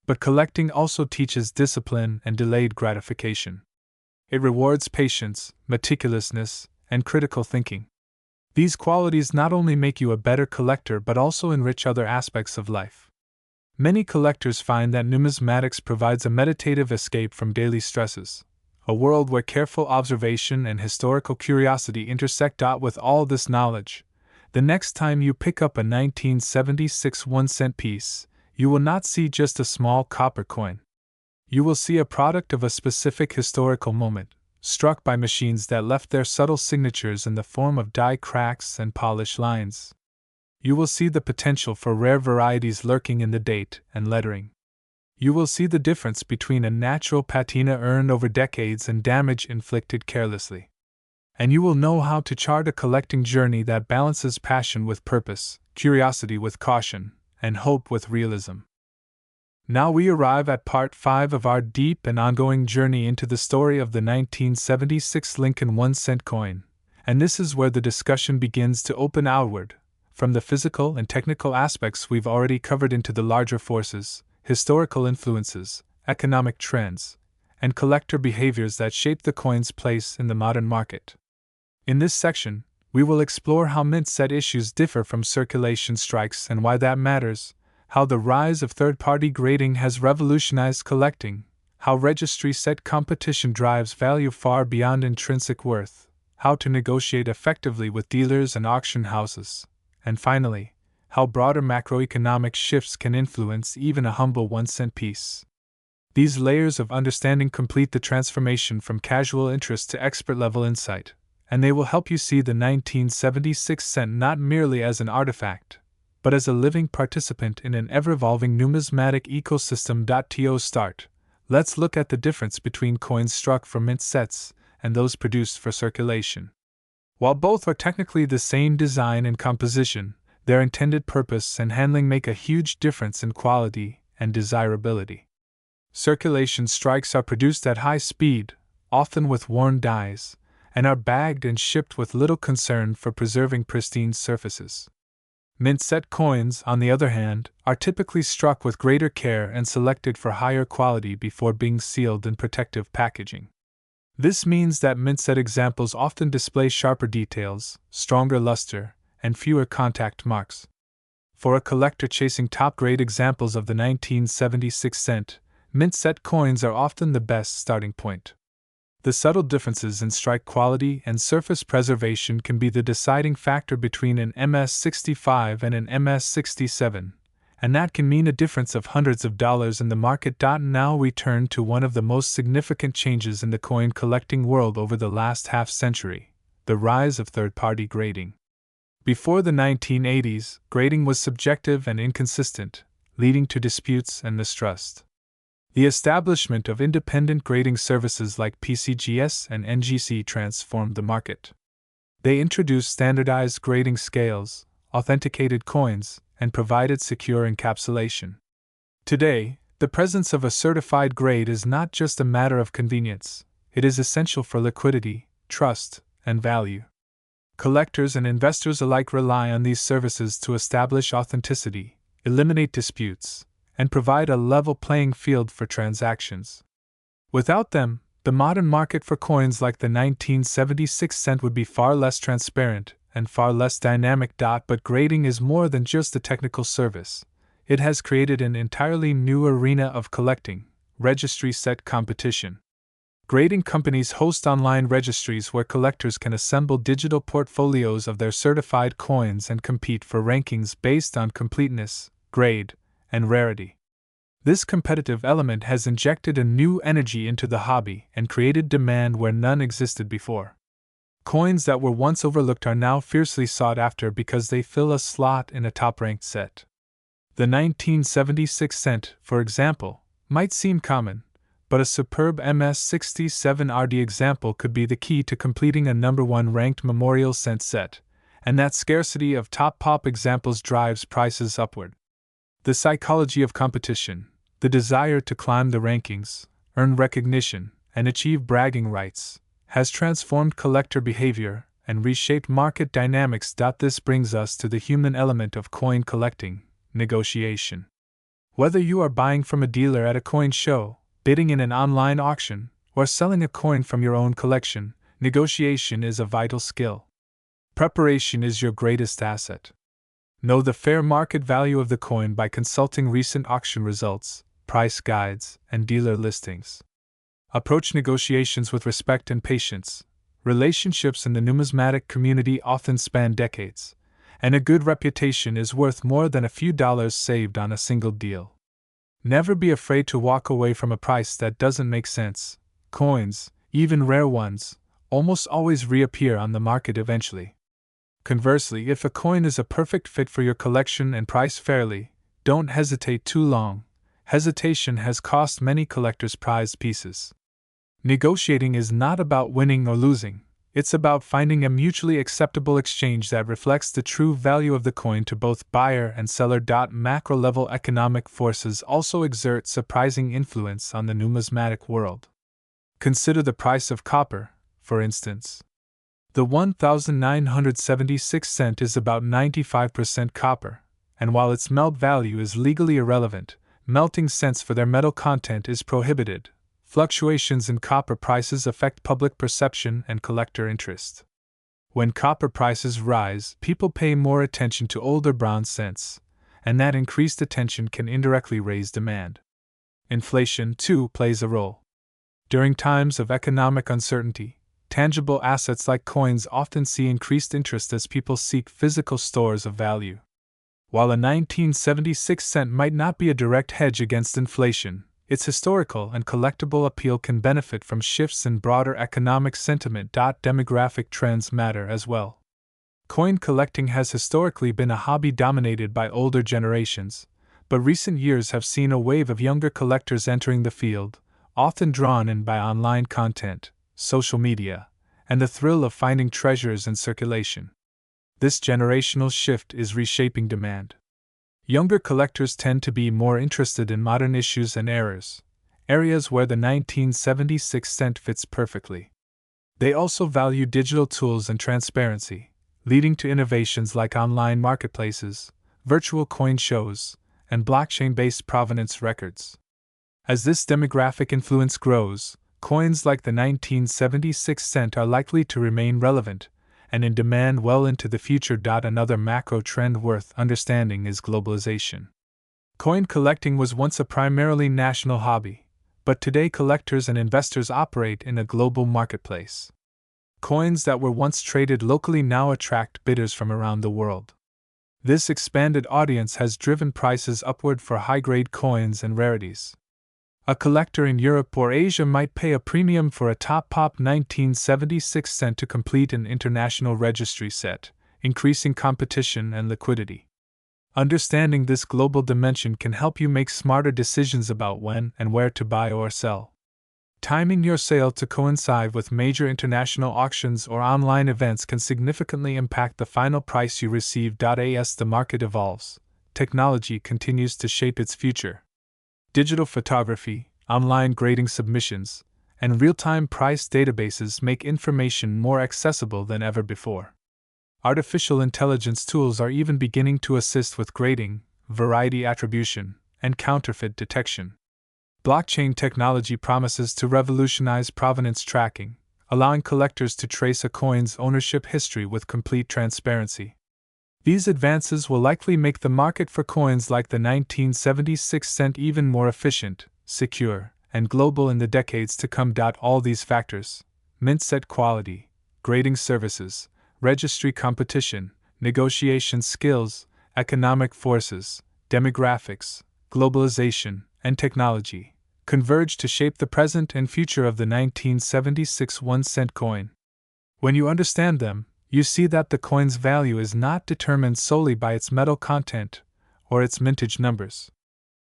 But collecting also teaches discipline and delayed gratification. It rewards patience, meticulousness, and critical thinking. These qualities not only make you a better collector but also enrich other aspects of life. Many collectors find that numismatics provides a meditative escape from daily stresses, a world where careful observation and historical curiosity intersect. With all this knowledge, the next time you pick up a 1976 1-cent piece, you will not see just a small copper coin. You will see a product of a specific historical moment, struck by machines that left their subtle signatures in the form of die cracks and polished lines. You will see the potential for rare varieties lurking in the date and lettering. You will see the difference between a natural patina earned over decades and damage inflicted carelessly. And you will know how to chart a collecting journey that balances passion with purpose, curiosity with caution, and hope with realism. Now we arrive at part 5 of our deep and ongoing journey into the story of the 1976 Lincoln 1-cent coin, and this is where the discussion begins to open outward, from the physical and technical aspects we've already covered into the larger forces, historical influences, economic trends, and collector behaviors that shape the coin's place in the modern market. In this section, we will explore how mint set issues differ from circulation strikes and why that matters, how the rise of third-party grading has revolutionized collecting, how registry set competition drives value far beyond intrinsic worth, how to negotiate effectively with dealers and auction houses, and finally, how broader macroeconomic shifts can influence even a humble 1-cent piece. These layers of understanding complete the transformation from casual interest to expert-level insight, and they will help you see the 1976 cent not merely as an artifact, but as a living participant in an ever-evolving numismatic ecosystem. To start, let's look at the difference between coins struck for mint sets and those produced for circulation. While both are technically the same design and composition, their intended purpose and handling make a huge difference in quality and desirability. Circulation strikes are produced at high speed, often with worn dies, and are bagged and shipped with little concern for preserving pristine surfaces. Mint set coins, on the other hand, are typically struck with greater care and selected for higher quality before being sealed in protective packaging. This means that mint set examples often display sharper details, stronger luster, and fewer contact marks. For a collector chasing top-grade examples of the 1976 cent, mint set coins are often the best starting point. The subtle differences in strike quality and surface preservation can be the deciding factor between an MS-65 and an MS-67, and that can mean a difference of hundreds of dollars in the market. Now we turn to one of the most significant changes in the coin collecting world over the last half-century, the rise of third-party grading. Before the 1980s, grading was subjective and inconsistent, leading to disputes and mistrust. The establishment of independent grading services like PCGS and NGC transformed the market. They introduced standardized grading scales, authenticated coins, and provided secure encapsulation. Today, the presence of a certified grade is not just a matter of convenience, it is essential for liquidity, trust, and value. Collectors and investors alike rely on these services to establish authenticity, eliminate disputes, and provide a level playing field for transactions. Without them, the modern market for coins like the 1976 cent would be far less transparent and far less dynamic. But grading is more than just a technical service. It has created an entirely new arena of collecting, registry set competition. Grading companies host online registries where collectors can assemble digital portfolios of their certified coins and compete for rankings based on completeness, grade, and rarity. This competitive element has injected a new energy into the hobby and created demand where none existed before. Coins that were once overlooked are now fiercely sought after because they fill a slot in a top-ranked set. The 1976 cent, for example, might seem common, but a superb MS-67 RD example could be the key to completing a number 1 ranked memorial cent set, and that scarcity of top pop examples drives prices upward. The psychology of competition, the desire to climb the rankings, earn recognition, and achieve bragging rights, has transformed collector behavior and reshaped market dynamics. This brings us to the human element of coin collecting, negotiation. Whether you are buying from a dealer at a coin show, bidding in an online auction, or selling a coin from your own collection, negotiation is a vital skill. Preparation is your greatest asset. Know the fair market value of the coin by consulting recent auction results, price guides, and dealer listings. Approach negotiations with respect and patience. Relationships in the numismatic community often span decades, and a good reputation is worth more than a few dollars saved on a single deal. Never be afraid to walk away from a price that doesn't make sense. Coins, even rare ones, almost always reappear on the market eventually. Conversely, if a coin is a perfect fit for your collection and priced fairly, don't hesitate too long. Hesitation has cost many collectors prized pieces. Negotiating is not about winning or losing, it's about finding a mutually acceptable exchange that reflects the true value of the coin to both buyer and seller. Macro-level economic forces also exert surprising influence on the numismatic world. Consider the price of copper, for instance. The 1,976 cent is about 95% copper, and while its melt value is legally irrelevant, melting cents for their metal content is prohibited. Fluctuations in copper prices affect public perception and collector interest. When copper prices rise, people pay more attention to older bronze cents, and that increased attention can indirectly raise demand. Inflation, too, plays a role. During times of economic uncertainty, tangible assets like coins often see increased interest as people seek physical stores of value. While a 1976 cent might not be a direct hedge against inflation, its historical and collectible appeal can benefit from shifts in broader economic sentiment. Demographic trends matter as well. Coin collecting has historically been a hobby dominated by older generations, but recent years have seen a wave of younger collectors entering the field, often drawn in by online content, social media, and the thrill of finding treasures in circulation. This generational shift is reshaping demand. Younger collectors tend to be more interested in modern issues and eras, areas where the 1976 cent fits perfectly. They also value digital tools and transparency, leading to innovations like online marketplaces, virtual coin shows, and blockchain-based provenance records. As this demographic influence grows, coins like the 1976 cent are likely to remain relevant and in demand well into the future. Another macro trend worth understanding is globalization. Coin collecting was once a primarily national hobby, but today collectors and investors operate in a global marketplace. Coins that were once traded locally now attract bidders from around the world. This expanded audience has driven prices upward for high-grade coins and rarities. A collector in Europe or Asia might pay a premium for a top-pop 1976 cent to complete an international registry set, increasing competition and liquidity. Understanding this global dimension can help you make smarter decisions about when and where to buy or sell. Timing your sale to coincide with major international auctions or online events can significantly impact the final price you receive. As the market evolves, technology continues to shape its future. Digital photography, online grading submissions, and real-time price databases make information more accessible than ever before. Artificial intelligence tools are even beginning to assist with grading, variety attribution, and counterfeit detection. Blockchain technology promises to revolutionize provenance tracking, allowing collectors to trace a coin's ownership history with complete transparency. These advances will likely make the market for coins like the 1976 cent even more efficient, secure, and global in the decades to come. All these factors, mint set quality, grading services, registry competition, negotiation skills, economic forces, demographics, globalization, and technology, converge to shape the present and future of the 1976 1-cent coin. When you understand them, you see that the coin's value is not determined solely by its metal content or its mintage numbers.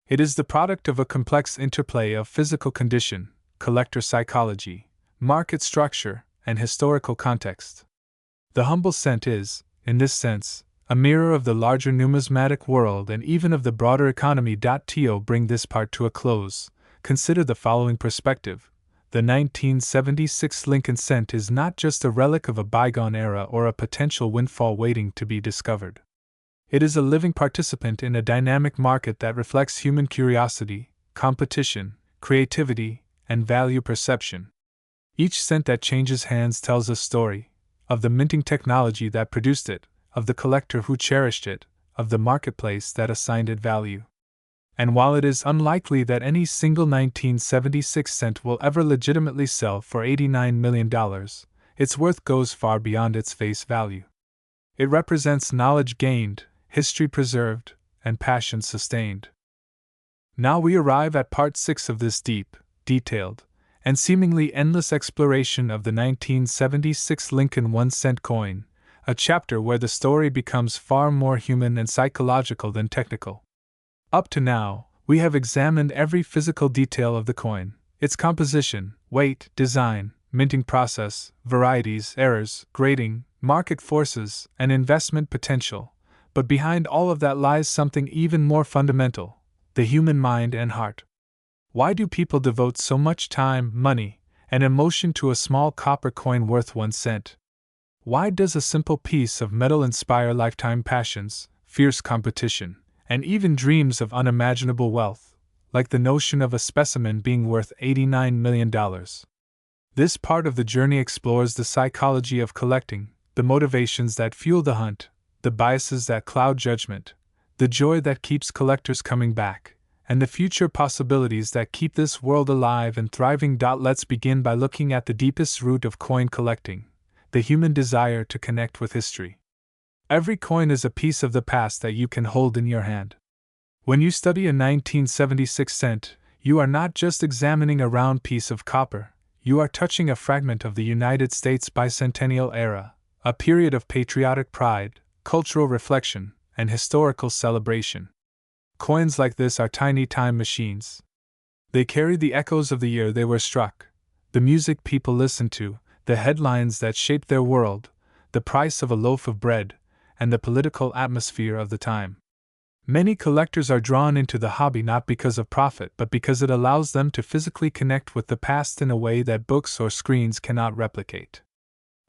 It is the product of a complex interplay of physical condition, collector psychology, market structure, and historical context. The humble cent is, in this sense, a mirror of the larger numismatic world and even of the broader economy. To bring this part to a close, consider the following perspective. The 1976 Lincoln cent is not just a relic of a bygone era or a potential windfall waiting to be discovered. It is a living participant in a dynamic market that reflects human curiosity, competition, creativity, and value perception. Each cent that changes hands tells a story of the minting technology that produced it, of the collector who cherished it, of the marketplace that assigned it value. And while it is unlikely that any single 1976 cent will ever legitimately sell for $89 million, its worth goes far beyond its face value. It represents knowledge gained, history preserved, and passion sustained. Now we arrive at part 6 of this deep, detailed, and seemingly endless exploration of the 1976 Lincoln 1-cent coin, a chapter where the story becomes far more human and psychological than technical. Up to now, we have examined every physical detail of the coin, its composition, weight, design, minting process, varieties, errors, grading, market forces, and investment potential. But behind all of that lies something even more fundamental: the human mind and heart. Why do people devote so much time, money, and emotion to a small copper coin worth 1 cent? Why does a simple piece of metal inspire lifetime passions, fierce competition, and even dreams of unimaginable wealth, like the notion of a specimen being worth $89 million? This part of the journey explores the psychology of collecting, the motivations that fuel the hunt, the biases that cloud judgment, the joy that keeps collectors coming back, and the future possibilities that keep this world alive and thriving. Let's begin by looking at the deepest root of coin collecting: the human desire to connect with history. Every coin is a piece of the past that you can hold in your hand. When you study a 1976 cent, you are not just examining a round piece of copper, you are touching a fragment of the United States bicentennial era, a period of patriotic pride, cultural reflection, and historical celebration. Coins like this are tiny time machines. They carry the echoes of the year they were struck, the music people listened to, the headlines that shaped their world, the price of a loaf of bread, and the political atmosphere of the time. Many collectors are drawn into the hobby not because of profit but because it allows them to physically connect with the past in a way that books or screens cannot replicate.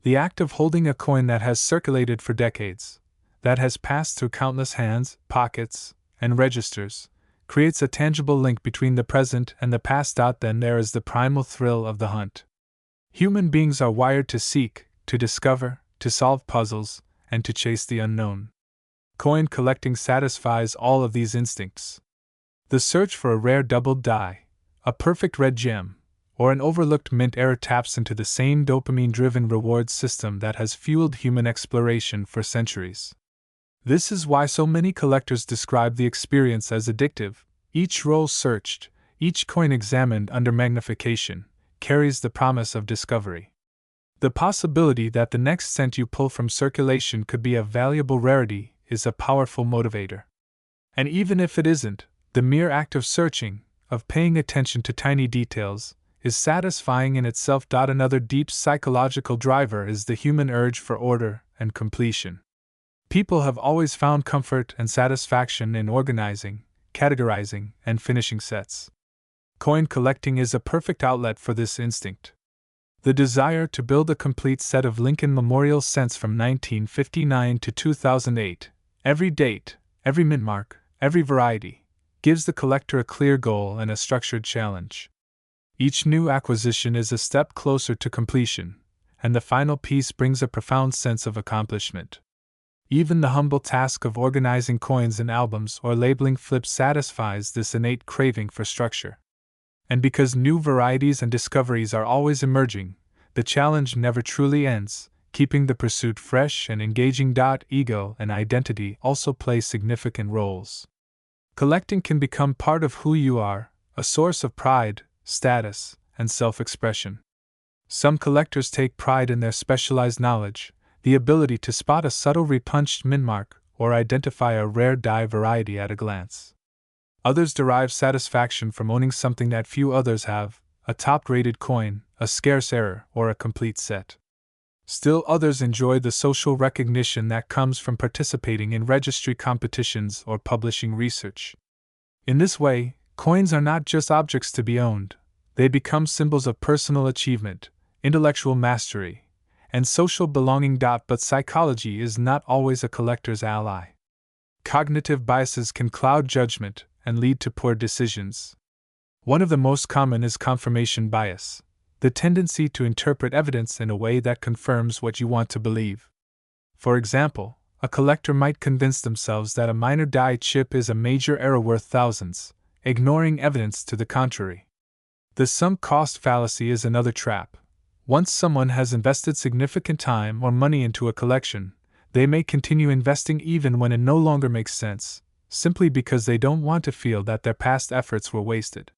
The act of holding a coin that has circulated for decades, that has passed through countless hands, pockets, and registers, creates a tangible link between the present and the past. Then there is the primal thrill of the hunt. Human beings are wired to seek, to discover, to solve puzzles, and to chase the unknown. Coin collecting satisfies all of these instincts. The search for a rare doubled die, a perfect red gem, or an overlooked mint error taps into the same dopamine-driven reward system that has fueled human exploration for centuries. This is why so many collectors describe the experience as addictive. Each roll searched, each coin examined under magnification, carries the promise of discovery. The possibility that the next cent you pull from circulation could be a valuable rarity is a powerful motivator. And even if it isn't, the mere act of searching, of paying attention to tiny details, is satisfying in itself. Another deep psychological driver is the human urge for order and completion. People have always found comfort and satisfaction in organizing, categorizing, and finishing sets. Coin collecting is a perfect outlet for this instinct. The desire to build a complete set of Lincoln Memorial cents from 1959 to 2008, every date, every mint mark, every variety, gives the collector a clear goal and a structured challenge. Each new acquisition is a step closer to completion, and the final piece brings a profound sense of accomplishment. Even the humble task of organizing coins in albums or labeling flips satisfies this innate craving for structure. And because new varieties and discoveries are always emerging, the challenge never truly ends, keeping the pursuit fresh and engaging. Ego and identity also play significant roles. Collecting can become part of who you are, a source of pride, status, and self-expression. Some collectors take pride in their specialized knowledge, the ability to spot a subtle repunched mint mark or identify a rare die variety at a glance. Others derive satisfaction from owning something that few others have, a top-rated coin, a scarce error, or a complete set. Still others enjoy the social recognition that comes from participating in registry competitions or publishing research. In this way, coins are not just objects to be owned, they become symbols of personal achievement, intellectual mastery, and social belonging. But psychology is not always a collector's ally. Cognitive biases can cloud judgment and lead to poor decisions. One of the most common is confirmation bias, the tendency to interpret evidence in a way that confirms what you want to believe. For example, a collector might convince themselves that a minor die chip is a major error worth thousands, ignoring evidence to the contrary. The sunk cost fallacy is another trap. Once someone has invested significant time or money into a collection, they may continue investing even when it no longer makes sense, simply because they don't want to feel that their past efforts were wasted.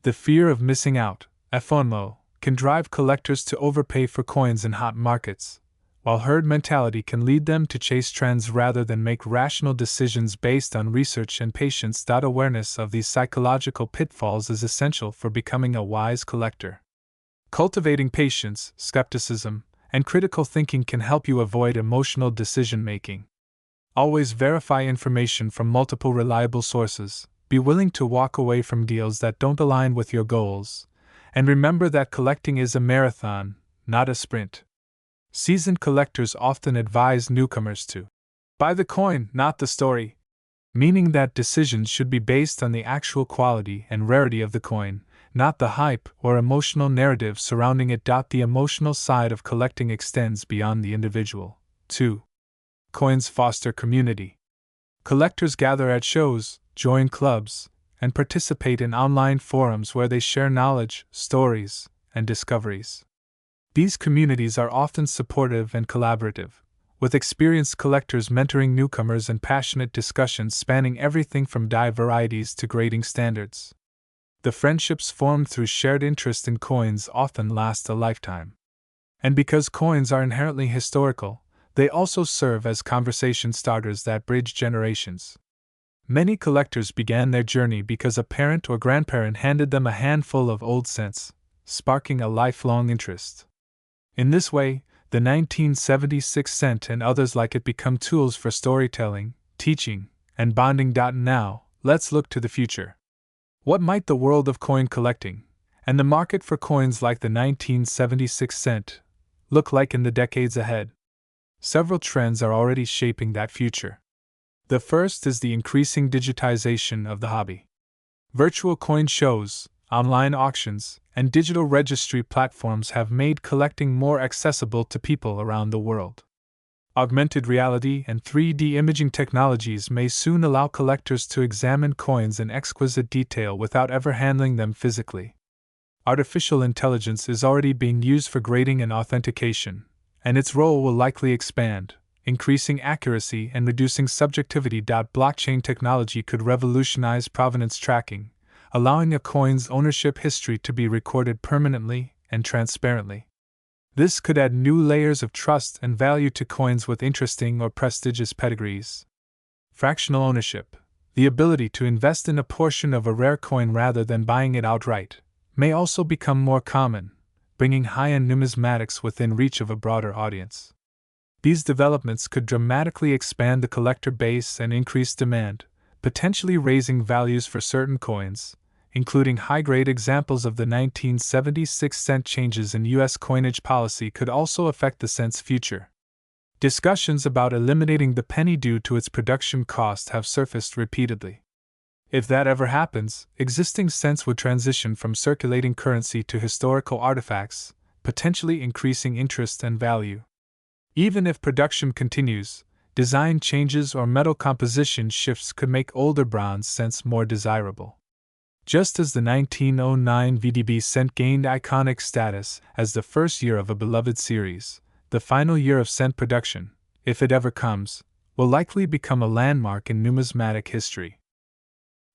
The fear of missing out, FOMO, can drive collectors to overpay for coins in hot markets, while herd mentality can lead them to chase trends rather than make rational decisions based on research and patience. Awareness of these psychological pitfalls is essential for becoming a wise collector. Cultivating patience, skepticism, and critical thinking can help you avoid emotional decision-making. Always verify information from multiple reliable sources, be willing to walk away from deals that don't align with your goals, and remember that collecting is a marathon, not a sprint. Seasoned collectors often advise newcomers to buy the coin, not the story, meaning that decisions should be based on the actual quality and rarity of the coin, not the hype or emotional narrative surrounding it. The emotional side of collecting extends beyond the individual. 2. Coins foster community. Collectors gather at shows, join clubs, and participate in online forums where they share knowledge, stories, and discoveries. These communities are often supportive and collaborative, with experienced collectors mentoring newcomers and passionate discussions spanning everything from die varieties to grading standards. The friendships formed through shared interest in coins often last a lifetime. And because coins are inherently historical, they also serve as conversation starters that bridge generations. Many collectors began their journey because a parent or grandparent handed them a handful of old cents, sparking a lifelong interest. In this way, the 1976 cent and others like it become tools for storytelling, teaching, and bonding. Now, let's look to the future. What might the world of coin collecting, and the market for coins like the 1976 cent, look like in the decades ahead? Several trends are already shaping that future. The first is the increasing digitization of the hobby. Virtual coin shows, online auctions, and digital registry platforms have made collecting more accessible to people around the world. Augmented reality and 3D imaging technologies may soon allow collectors to examine coins in exquisite detail without ever handling them physically. Artificial intelligence is already being used for grading and authentication, and its role will likely expand, increasing accuracy and reducing subjectivity. Blockchain technology could revolutionize provenance tracking, allowing a coin's ownership history to be recorded permanently and transparently. This could add new layers of trust and value to coins with interesting or prestigious pedigrees. Fractional ownership, the ability to invest in a portion of a rare coin rather than buying it outright, may also become more common, bringing high-end numismatics within reach of a broader audience. These developments could dramatically expand the collector base and increase demand, potentially raising values for certain coins, including high-grade examples of the 1976 cent. Changes in U.S. coinage policy could also affect the cent's future. Discussions about eliminating the penny due to its production cost have surfaced repeatedly. If that ever happens, existing cents would transition from circulating currency to historical artifacts, potentially increasing interest and value. Even if production continues, design changes or metal composition shifts could make older bronze cents more desirable. Just as the 1909 VDB cent gained iconic status as the first year of a beloved series, the final year of cent production, if it ever comes, will likely become a landmark in numismatic history.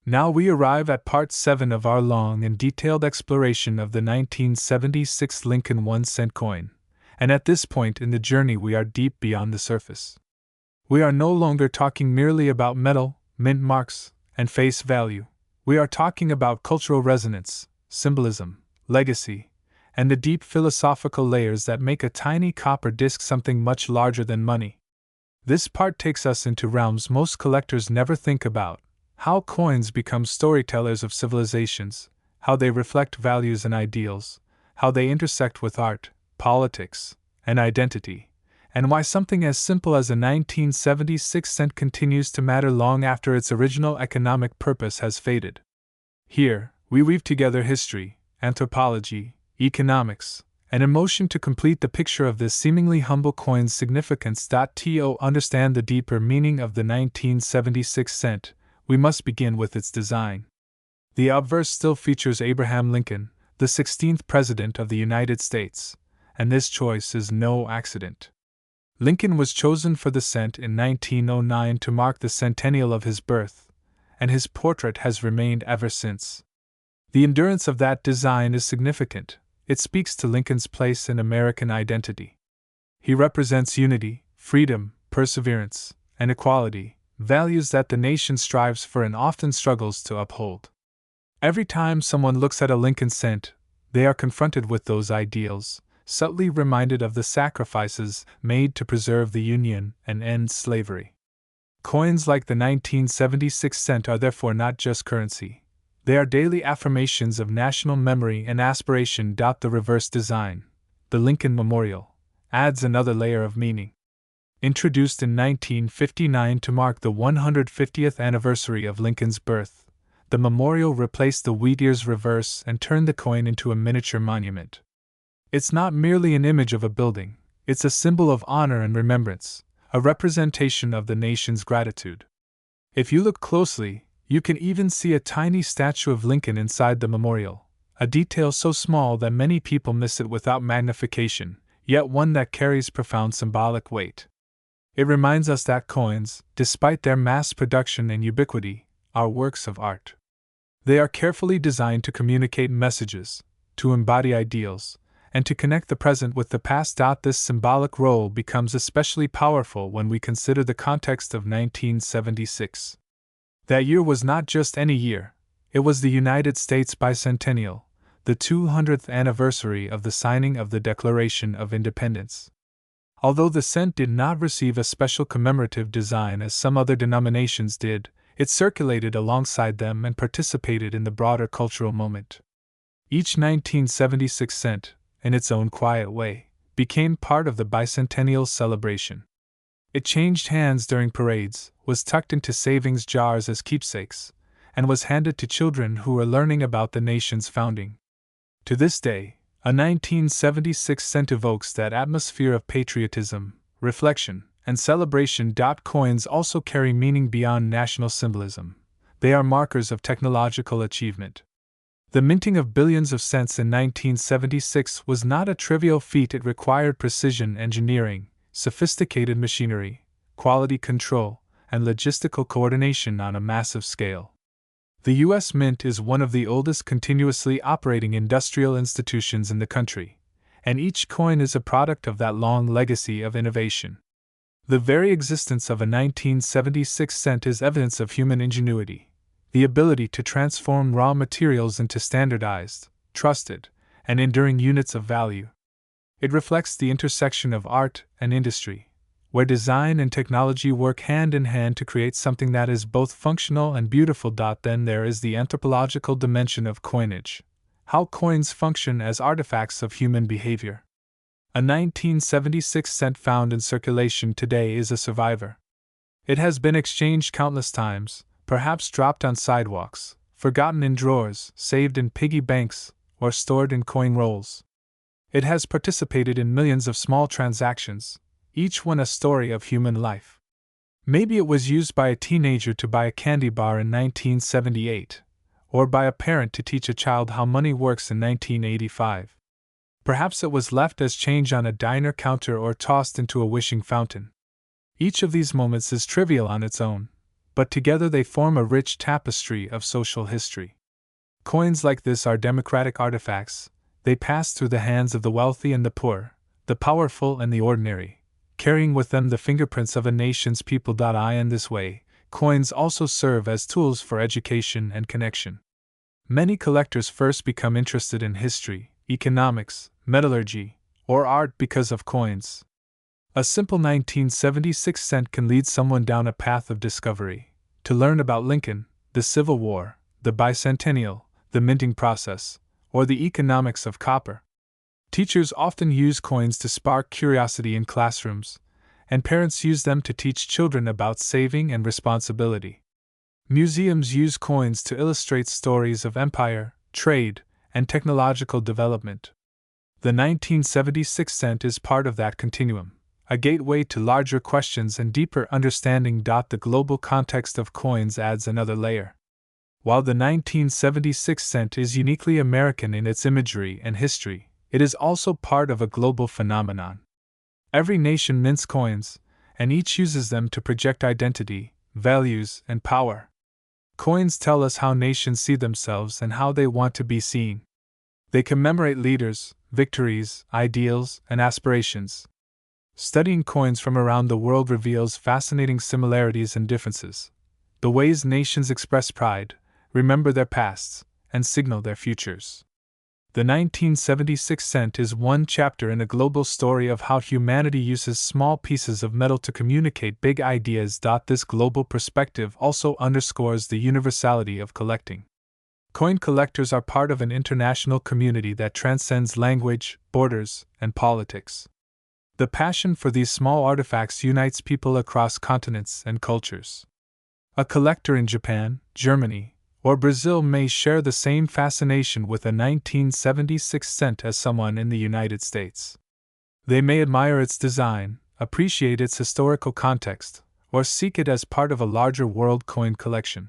Now we arrive at part 7 of our long and detailed exploration of the 1976 Lincoln 1-cent coin, and at this point in the journey we are deep beyond the surface. We are no longer talking merely about metal, mint marks, and face value. We are talking about cultural resonance, symbolism, legacy, and the deep philosophical layers that make a tiny copper disc something much larger than money. This part takes us into realms most collectors never think about: how coins become storytellers of civilizations, how they reflect values and ideals, how they intersect with art, politics, and identity, and why something as simple as a 1976 cent continues to matter long after its original economic purpose has faded. Here, we weave together history, anthropology, economics, and emotion to complete the picture of this seemingly humble coin's significance. To understand the deeper meaning of the 1976 cent, we must begin with its design. The obverse still features Abraham Lincoln, the 16th President of the United States, and this choice is no accident. Lincoln was chosen for the cent in 1909 to mark the centennial of his birth, and his portrait has remained ever since. The endurance of that design is significant. It speaks to Lincoln's place in American identity. He represents unity, freedom, perseverance, and equality, values that the nation strives for and often struggles to uphold. Every time someone looks at a Lincoln cent, they are confronted with those ideals, subtly reminded of the sacrifices made to preserve the Union and end slavery. Coins like the 1976 cent are therefore not just currency. They are daily affirmations of national memory and aspiration. The reverse design, the Lincoln Memorial, adds another layer of meaning. Introduced in 1959 to mark the 150th anniversary of Lincoln's birth, the memorial replaced the wheat ears reverse and turned the coin into a miniature monument. It's not merely an image of a building, it's a symbol of honor and remembrance, a representation of the nation's gratitude. If you look closely, you can even see a tiny statue of Lincoln inside the memorial, a detail so small that many people miss it without magnification, yet one that carries profound symbolic weight. It reminds us that coins, despite their mass production and ubiquity, are works of art. They are carefully designed to communicate messages, to embody ideals, and to connect the present with the past. This symbolic role becomes especially powerful when we consider the context of 1976. That year was not just any year, it was the United States bicentennial, the 200th anniversary of the signing of the Declaration of Independence. Although the cent did not receive a special commemorative design as some other denominations did, it circulated alongside them and participated in the broader cultural moment. Each 1976 cent, in its own quiet way, became part of the bicentennial celebration. It changed hands during parades, was tucked into savings jars as keepsakes, and was handed to children who were learning about the nation's founding. To this day, a 1976 cent evokes that atmosphere of patriotism, reflection, and celebration. Coins also carry meaning beyond national symbolism. They are markers of technological achievement. The minting of billions of cents in 1976 was not a trivial feat. It required precision engineering, sophisticated machinery, quality control, and logistical coordination on a massive scale. The U.S. Mint is one of the oldest continuously operating industrial institutions in the country, and each coin is a product of that long legacy of innovation. The very existence of a 1976 cent is evidence of human ingenuity, the ability to transform raw materials into standardized, trusted, and enduring units of value. It reflects the intersection of art and industry, where design and technology work hand in hand to create something that is both functional and beautiful. Then there is the anthropological dimension of coinage, how coins function as artifacts of human behavior. A 1976 cent found in circulation today is a survivor. It has been exchanged countless times, perhaps dropped on sidewalks, forgotten in drawers, saved in piggy banks, or stored in coin rolls. It has participated in millions of small transactions, each one a story of human life. Maybe it was used by a teenager to buy a candy bar in 1978, or by a parent to teach a child how money works in 1985. Perhaps it was left as change on a diner counter or tossed into a wishing fountain. Each of these moments is trivial on its own, but together they form a rich tapestry of social history. Coins like this are democratic artifacts. They pass through the hands of the wealthy and the poor, the powerful and the ordinary, carrying with them the fingerprints of a nation's people. In this way, coins also serve as tools for education and connection. Many collectors first become interested in history, economics, metallurgy, or art because of coins. A simple 1976 cent can lead someone down a path of discovery, to learn about Lincoln, the Civil War, the bicentennial, the minting process, or the economics of copper. Teachers often use coins to spark curiosity in classrooms, and parents use them to teach children about saving and responsibility. Museums use coins to illustrate stories of empire, trade, and technological development. The 1976 cent is part of that continuum, a gateway to larger questions and deeper understanding. The global context of coins adds another layer. While the 1976 cent is uniquely American in its imagery and history, it is also part of a global phenomenon. Every nation mints coins, and each uses them to project identity, values, and power. Coins tell us how nations see themselves and how they want to be seen. They commemorate leaders, victories, ideals, and aspirations. Studying coins from around the world reveals fascinating similarities and differences. The ways nations express pride, remember their pasts, and signal their futures. The 1976 cent is one chapter in a global story of how humanity uses small pieces of metal to communicate big ideas. This global perspective also underscores the universality of collecting. Coin collectors are part of an international community that transcends language, borders, and politics. The passion for these small artifacts unites people across continents and cultures. A collector in Japan, Germany, or Brazil may share the same fascination with a 1976 cent as someone in the United States. They may admire its design, appreciate its historical context, or seek it as part of a larger world coin collection.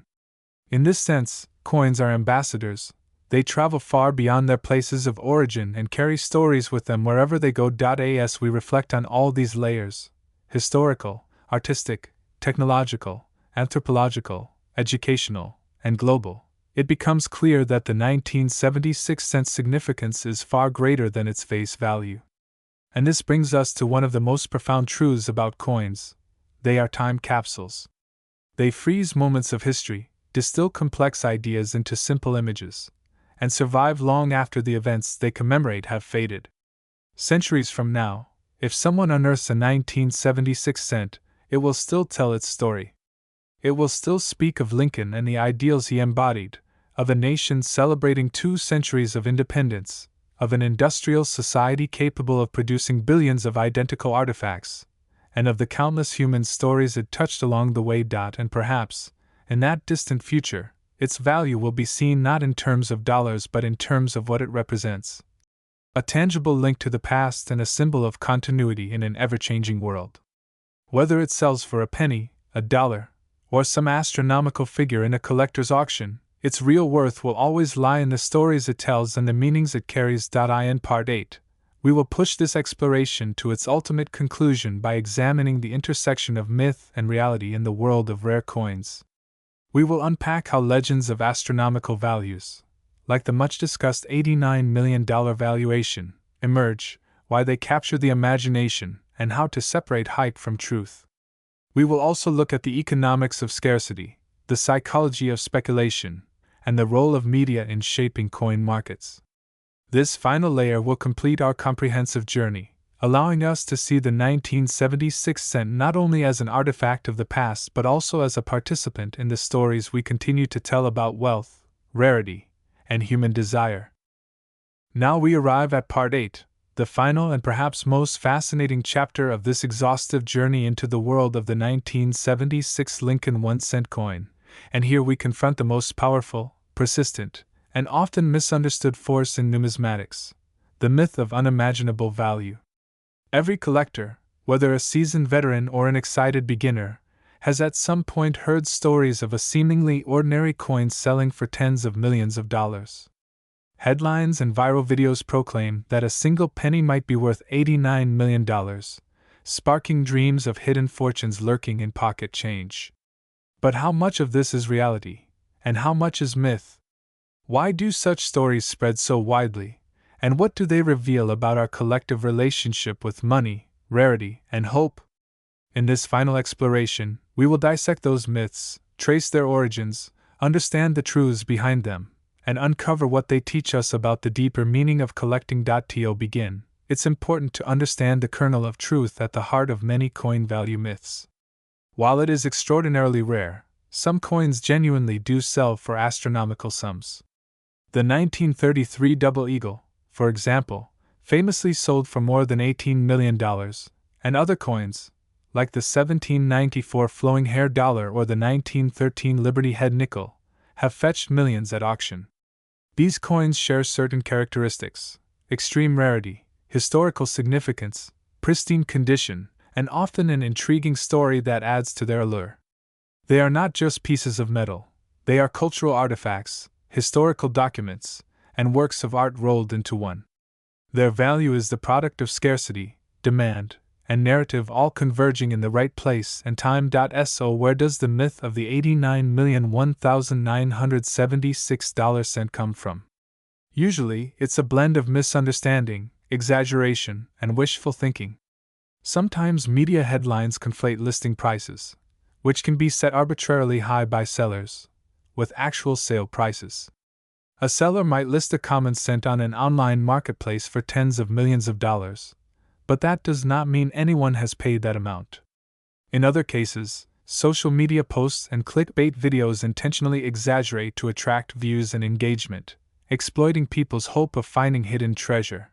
In this sense, coins are ambassadors. They travel far beyond their places of origin and carry stories with them wherever they go. As we reflect on all these layers — historical, artistic, technological, anthropological, educational, and global — it becomes clear that the 1976 cent significance is far greater than its face value. And this brings us to one of the most profound truths about coins: they are time capsules. They freeze moments of history, distill complex ideas into simple images, and survive long after the events they commemorate have faded. Centuries from now, if someone unearths a 1976 cent, it will still tell its story. It will still speak of Lincoln and the ideals he embodied, of a nation celebrating 2 centuries of independence, of an industrial society capable of producing billions of identical artifacts, and of the countless human stories it touched along the way. And perhaps, in that distant future, its value will be seen not in terms of dollars but in terms of what it represents: a tangible link to the past and a symbol of continuity in an ever-changing world. Whether it sells for a penny, a dollar, or some astronomical figure in a collector's auction, its real worth will always lie in the stories it tells and the meanings it carries. In Part 8, we will push this exploration to its ultimate conclusion by examining the intersection of myth and reality in the world of rare coins. We will unpack how legends of astronomical values, like the much-discussed $89 million valuation, emerge, why they capture the imagination, and how to separate hype from truth. We will also look at the economics of scarcity, the psychology of speculation, and the role of media in shaping coin markets. This final layer will complete our comprehensive journey, allowing us to see the 1976 cent not only as an artifact of the past but also as a participant in the stories we continue to tell about wealth, rarity, and human desire. Now we arrive at Part 8, the final and perhaps most fascinating chapter of this exhaustive journey into the world of the 1976 Lincoln 1-cent coin, and here we confront the most powerful, persistent, and often misunderstood force in numismatics: the myth of unimaginable value. Every collector, whether a seasoned veteran or an excited beginner, has at some point heard stories of a seemingly ordinary coin selling for tens of millions of dollars. Headlines and viral videos proclaim that a single penny might be worth $89 million, sparking dreams of hidden fortunes lurking in pocket change. But how much of this is reality, and how much is myth? Why do such stories spread so widely, and what do they reveal about our collective relationship with money, rarity, and hope? In this final exploration, we will dissect those myths, trace their origins, understand the truths behind them, and uncover what they teach us about the deeper meaning of collecting. To begin, it's important to understand the kernel of truth at the heart of many coin value myths. While it is extraordinarily rare, some coins genuinely do sell for astronomical sums. The 1933 double eagle, for example, famously sold for more than $18 million, and other coins, like the 1794 flowing hair dollar or the 1913 Liberty Head nickel, have fetched millions at auction. These coins share certain characteristics: extreme rarity, historical significance, pristine condition, and often an intriguing story that adds to their allure. They are not just pieces of metal, they are cultural artifacts, historical documents, and works of art rolled into one. Their value is the product of scarcity, demand, and narrative all converging in the right place and time. So where does the myth of the $89,001,976 come from? Usually, it's a blend of misunderstanding, exaggeration, and wishful thinking. Sometimes media headlines conflate listing prices, which can be set arbitrarily high by sellers, with actual sale prices. A seller might list a common cent on an online marketplace for tens of millions of dollars, but that does not mean anyone has paid that amount. In other cases, social media posts and clickbait videos intentionally exaggerate to attract views and engagement, exploiting people's hope of finding hidden treasure.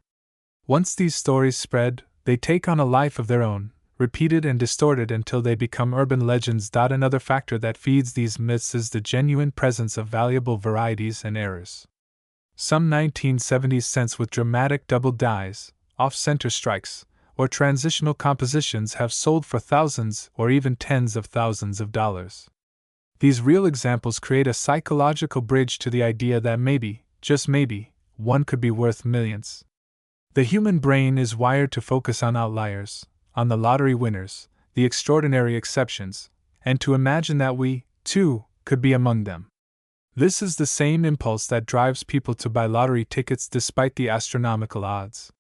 Once these stories spread, they take on a life of their own, repeated and distorted until they become urban legends. Another factor that feeds these myths is the genuine presence of valuable varieties and errors. Some 1970s cents with dramatic double dyes, off-center strikes, or transitional compositions have sold for thousands or even tens of thousands of dollars. These real examples create a psychological bridge to the idea that maybe, just maybe, one could be worth millions. The human brain is wired to focus on outliers, on the lottery winners, the extraordinary exceptions, and to imagine that we, too, could be among them. This is the same impulse that drives people to buy lottery tickets despite the astronomical odds.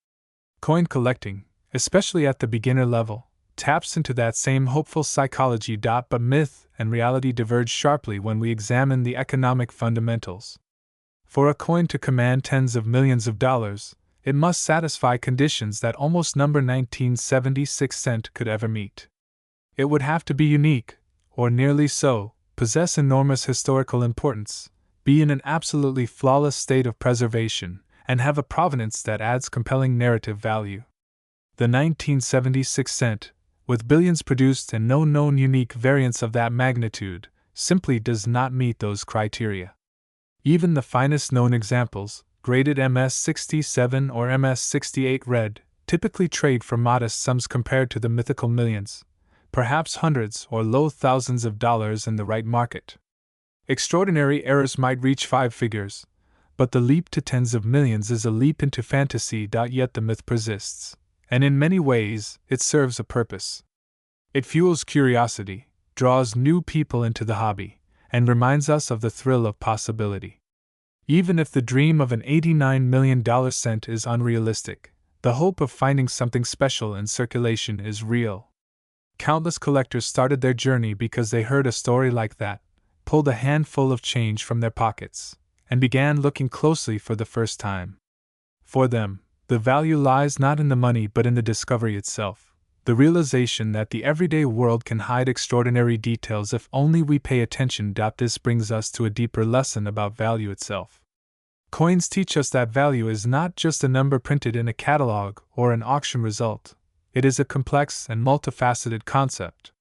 Coin collecting, especially at the beginner level, taps into that same hopeful psychology. But myth and reality diverge sharply when we examine the economic fundamentals. For a coin to command tens of millions of dollars, it must satisfy conditions that almost number 1976 cent could ever meet. It would have to be unique, or nearly so, possess enormous historical importance, be in an absolutely flawless state of preservation, and have a provenance that adds compelling narrative value. The 1976 cent, with billions produced and no known unique variants of that magnitude, simply does not meet those criteria. Even the finest known examples, graded MS-67 or MS-68 red, typically trade for modest sums compared to the mythical millions, perhaps hundreds or low thousands of dollars in the right market. Extraordinary errors might reach 5 figures, but the leap to tens of millions is a leap into fantasy. Yet the myth persists, and in many ways, it serves a purpose. It fuels curiosity, draws new people into the hobby, and reminds us of the thrill of possibility. Even if the dream of an $89 million cent is unrealistic, the hope of finding something special in circulation is real. Countless collectors started their journey because they heard a story like that, pulled a handful of change from their pockets, and began looking closely for the first time. For them, the value lies not in the money but in the discovery itself, the realization that the everyday world can hide extraordinary details if only we pay attention. This brings us to a deeper lesson about value itself. Coins teach us that value is not just a number printed in a catalog or an auction result. It is a complex and multifaceted concept.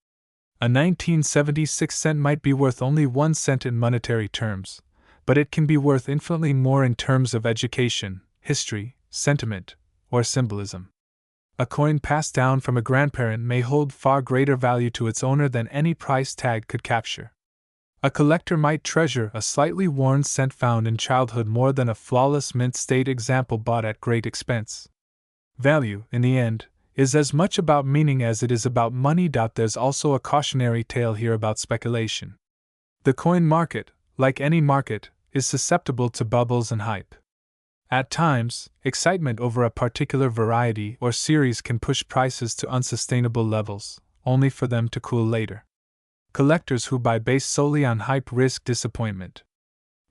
A 1976 cent might be worth only 1 cent in monetary terms, but it can be worth infinitely more in terms of education, history, sentiment, or symbolism. A coin passed down from a grandparent may hold far greater value to its owner than any price tag could capture. A collector might treasure a slightly worn cent found in childhood more than a flawless mint-state example bought at great expense. Value, in the end, is as much about meaning as it is about money. There's also a cautionary tale here about speculation. The coin market, like any market, is susceptible to bubbles and hype. At times, excitement over a particular variety or series can push prices to unsustainable levels, only for them to cool later. Collectors who buy based solely on hype risk disappointment.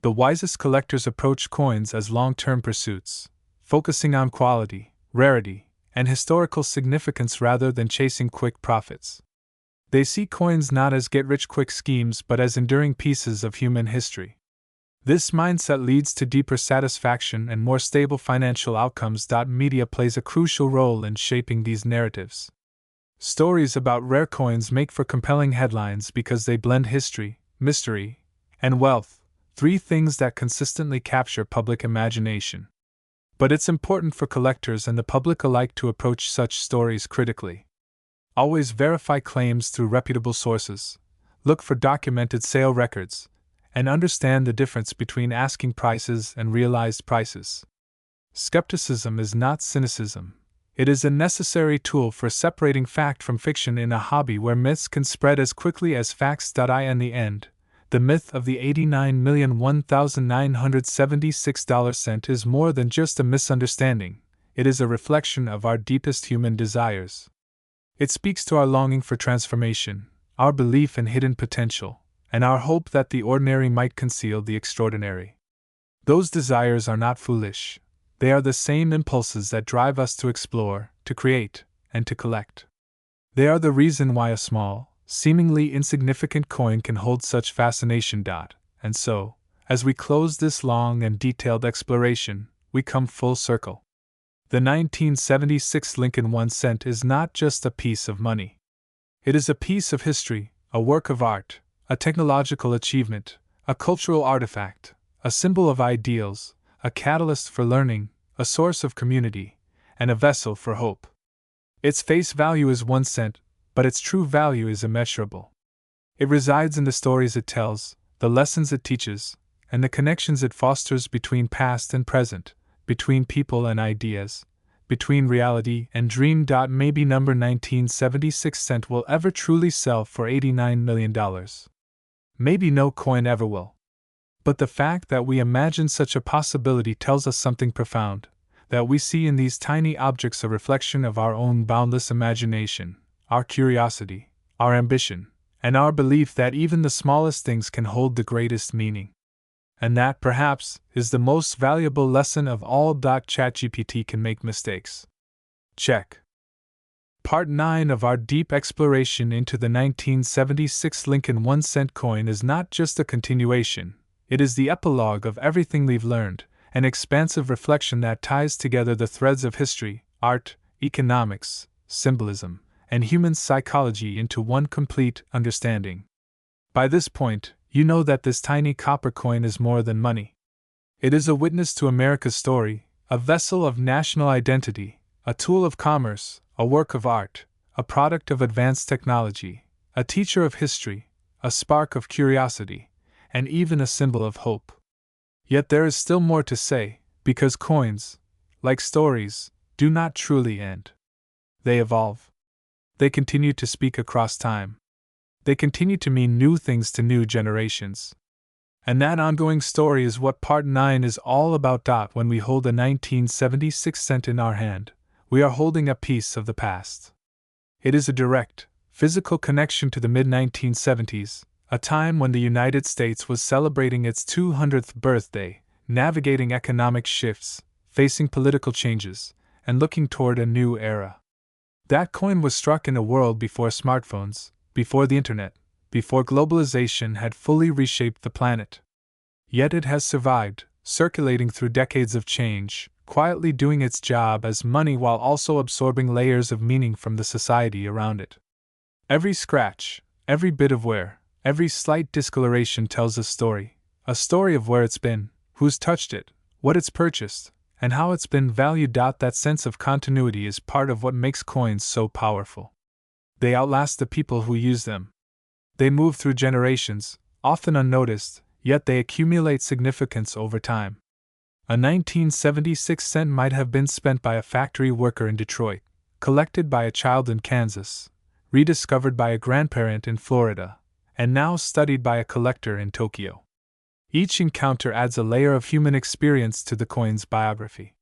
The wisest collectors approach coins as long-term pursuits, focusing on quality, rarity, and historical significance rather than chasing quick profits. They see coins not as get-rich-quick schemes but as enduring pieces of human history. This mindset leads to deeper satisfaction and more stable financial outcomes. Media plays a crucial role in shaping these narratives. Stories about rare coins make for compelling headlines because they blend history, mystery, and wealth, three things that consistently capture public imagination. But it's important for collectors and the public alike to approach such stories critically. Always verify claims through reputable sources, look for documented sale records, and understand the difference between asking prices and realized prices. Skepticism is not cynicism. It is a necessary tool for separating fact from fiction in a hobby where myths can spread as quickly as facts. In the end, the myth of the $89,001,976 cent is more than just a misunderstanding, it is a reflection of our deepest human desires. It speaks to our longing for transformation, our belief in hidden potential, and our hope that the ordinary might conceal the extraordinary. Those desires are not foolish. They are the same impulses that drive us to explore, to create, and to collect. They are the reason why a small, seemingly insignificant coin can hold such fascination. And so, as we close this long and detailed exploration, we come full circle. The 1976 Lincoln 1 cent is not just a piece of money. It is a piece of history, a work of art, a technological achievement, a cultural artifact, a symbol of ideals, a catalyst for learning, a source of community, and a vessel for hope. Its face value is 1 cent, but its true value is immeasurable. It resides in the stories it tells, the lessons it teaches, and the connections it fosters between past and present, between people and ideas, between reality and dream. Maybe number 1976 cent will ever truly sell for $89 million. Maybe no coin ever will. But the fact that we imagine such a possibility tells us something profound, that we see in these tiny objects a reflection of our own boundless imagination, our curiosity, our ambition, and our belief that even the smallest things can hold the greatest meaning. And that, perhaps, is the most valuable lesson of all. ChatGPT can make mistakes. Check. Part 9 of our deep exploration into the 1976 Lincoln 1 cent coin is not just a continuation, it is the epilogue of everything we've learned, an expansive reflection that ties together the threads of history, art, economics, symbolism, and human psychology into one complete understanding. By this point, you know that this tiny copper coin is more than money. It is a witness to America's story, a vessel of national identity, a tool of commerce, a work of art, a product of advanced technology, a teacher of history, a spark of curiosity, and even a symbol of hope. Yet there is still more to say, because coins, like stories, do not truly end. They evolve. They continue to speak across time. They continue to mean new things to new generations. And that ongoing story is what Part 9 is all about. When we hold a 1976 cent in our hand, we are holding a piece of the past. It is a direct, physical connection to the mid-1970s, a time when the United States was celebrating its 200th birthday, navigating economic shifts, facing political changes, and looking toward a new era. That coin was struck in a world before smartphones, before the internet, before globalization had fully reshaped the planet. Yet it has survived, circulating through decades of change, quietly doing its job as money while also absorbing layers of meaning from the society around it. Every scratch, every bit of wear, every slight discoloration tells a story of where it's been, who's touched it, what it's purchased, and how it's been valued. That sense of continuity is part of what makes coins so powerful. They outlast the people who use them. They move through generations, often unnoticed, yet they accumulate significance over time. A 1976 cent might have been spent by a factory worker in Detroit, collected by a child in Kansas, rediscovered by a grandparent in Florida, and now studied by a collector in Tokyo. Each encounter adds a layer of human experience to the coin's biography.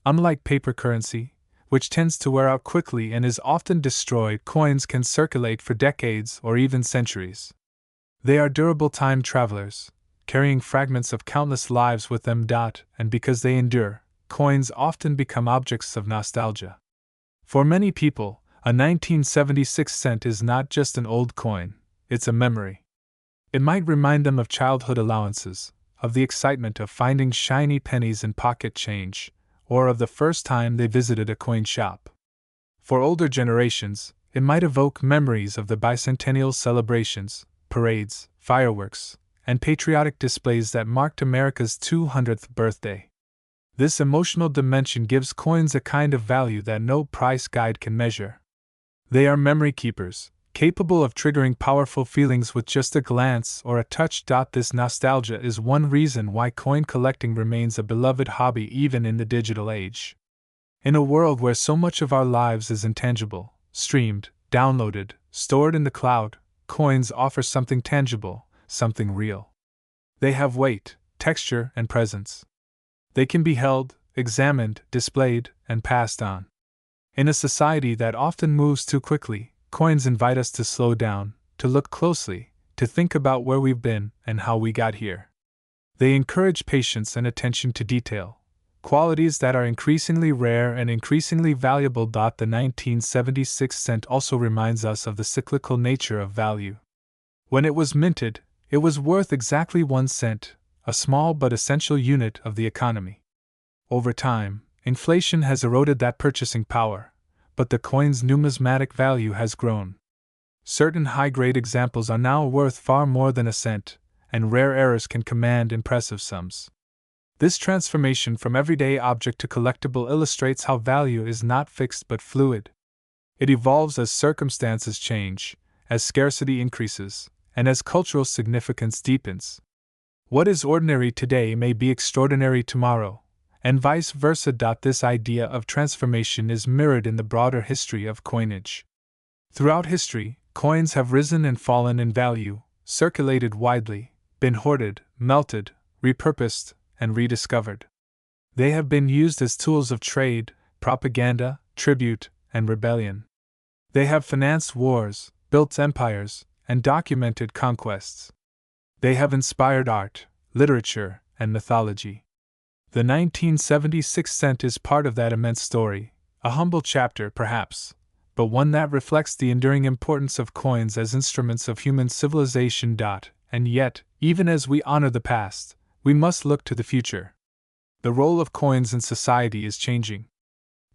Unlike paper currency, which tends to wear out quickly and is often destroyed, coins can circulate for decades or even centuries. They are durable time travelers, carrying fragments of countless lives with them. And because they endure, coins often become objects of nostalgia. For many people, a 1976 cent is not just an old coin, it's a memory. It might remind them of childhood allowances, of the excitement of finding shiny pennies in pocket change, or of the first time they visited a coin shop. For older generations, it might evoke memories of the bicentennial celebrations, parades, fireworks, and patriotic displays that marked America's 200th birthday. This emotional dimension gives coins a kind of value that no price guide can measure. They are memory keepers, capable of triggering powerful feelings with just a glance or a touch. This nostalgia is one reason why coin collecting remains a beloved hobby even in the digital age. In a world where so much of our lives is intangible, streamed, downloaded, stored in the cloud, coins offer something tangible, something real. They have weight, texture, and presence. They can be held, examined, displayed, and passed on. In a society that often moves too quickly, coins invite us to slow down, to look closely, to think about where we've been and how we got here. They encourage patience and attention to detail, qualities that are increasingly rare and increasingly valuable. The 1976 cent also reminds us of the cyclical nature of value. When it was minted, it was worth exactly 1 cent, a small but essential unit of the economy. Over time, inflation has eroded that purchasing power, but the coin's numismatic value has grown. Certain high-grade examples are now worth far more than a cent, and rare errors can command impressive sums. This transformation from everyday object to collectible illustrates how value is not fixed but fluid. It evolves as circumstances change, as scarcity increases, and as cultural significance deepens. What is ordinary today may be extraordinary tomorrow, and vice versa. This idea of transformation is mirrored in the broader history of coinage. Throughout history, coins have risen and fallen in value, circulated widely, been hoarded, melted, repurposed, and rediscovered. They have been used as tools of trade, propaganda, tribute, and rebellion. They have financed wars, built empires, and documented conquests. They have inspired art, literature, and mythology. The 1976 cent is part of that immense story, a humble chapter perhaps, but one that reflects the enduring importance of coins as instruments of human civilization. And yet, even as we honor the past, we must look to the future. The role of coins in society is changing.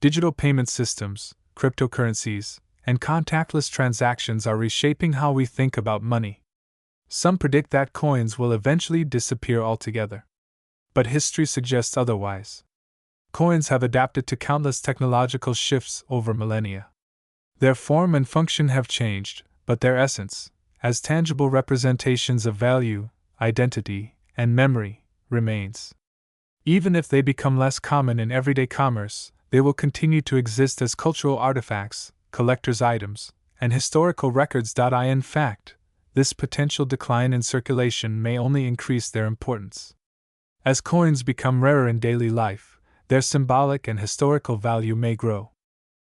Digital payment systems, cryptocurrencies, and contactless transactions are reshaping how we think about money. Some predict that coins will eventually disappear altogether. But history suggests otherwise. Coins have adapted to countless technological shifts over millennia. Their form and function have changed, but their essence, as tangible representations of value, identity, and memory, remains. Even if they become less common in everyday commerce, they will continue to exist as cultural artifacts, collector's items, and historical records. In fact, this potential decline in circulation may only increase their importance. As coins become rarer in daily life, their symbolic and historical value may grow.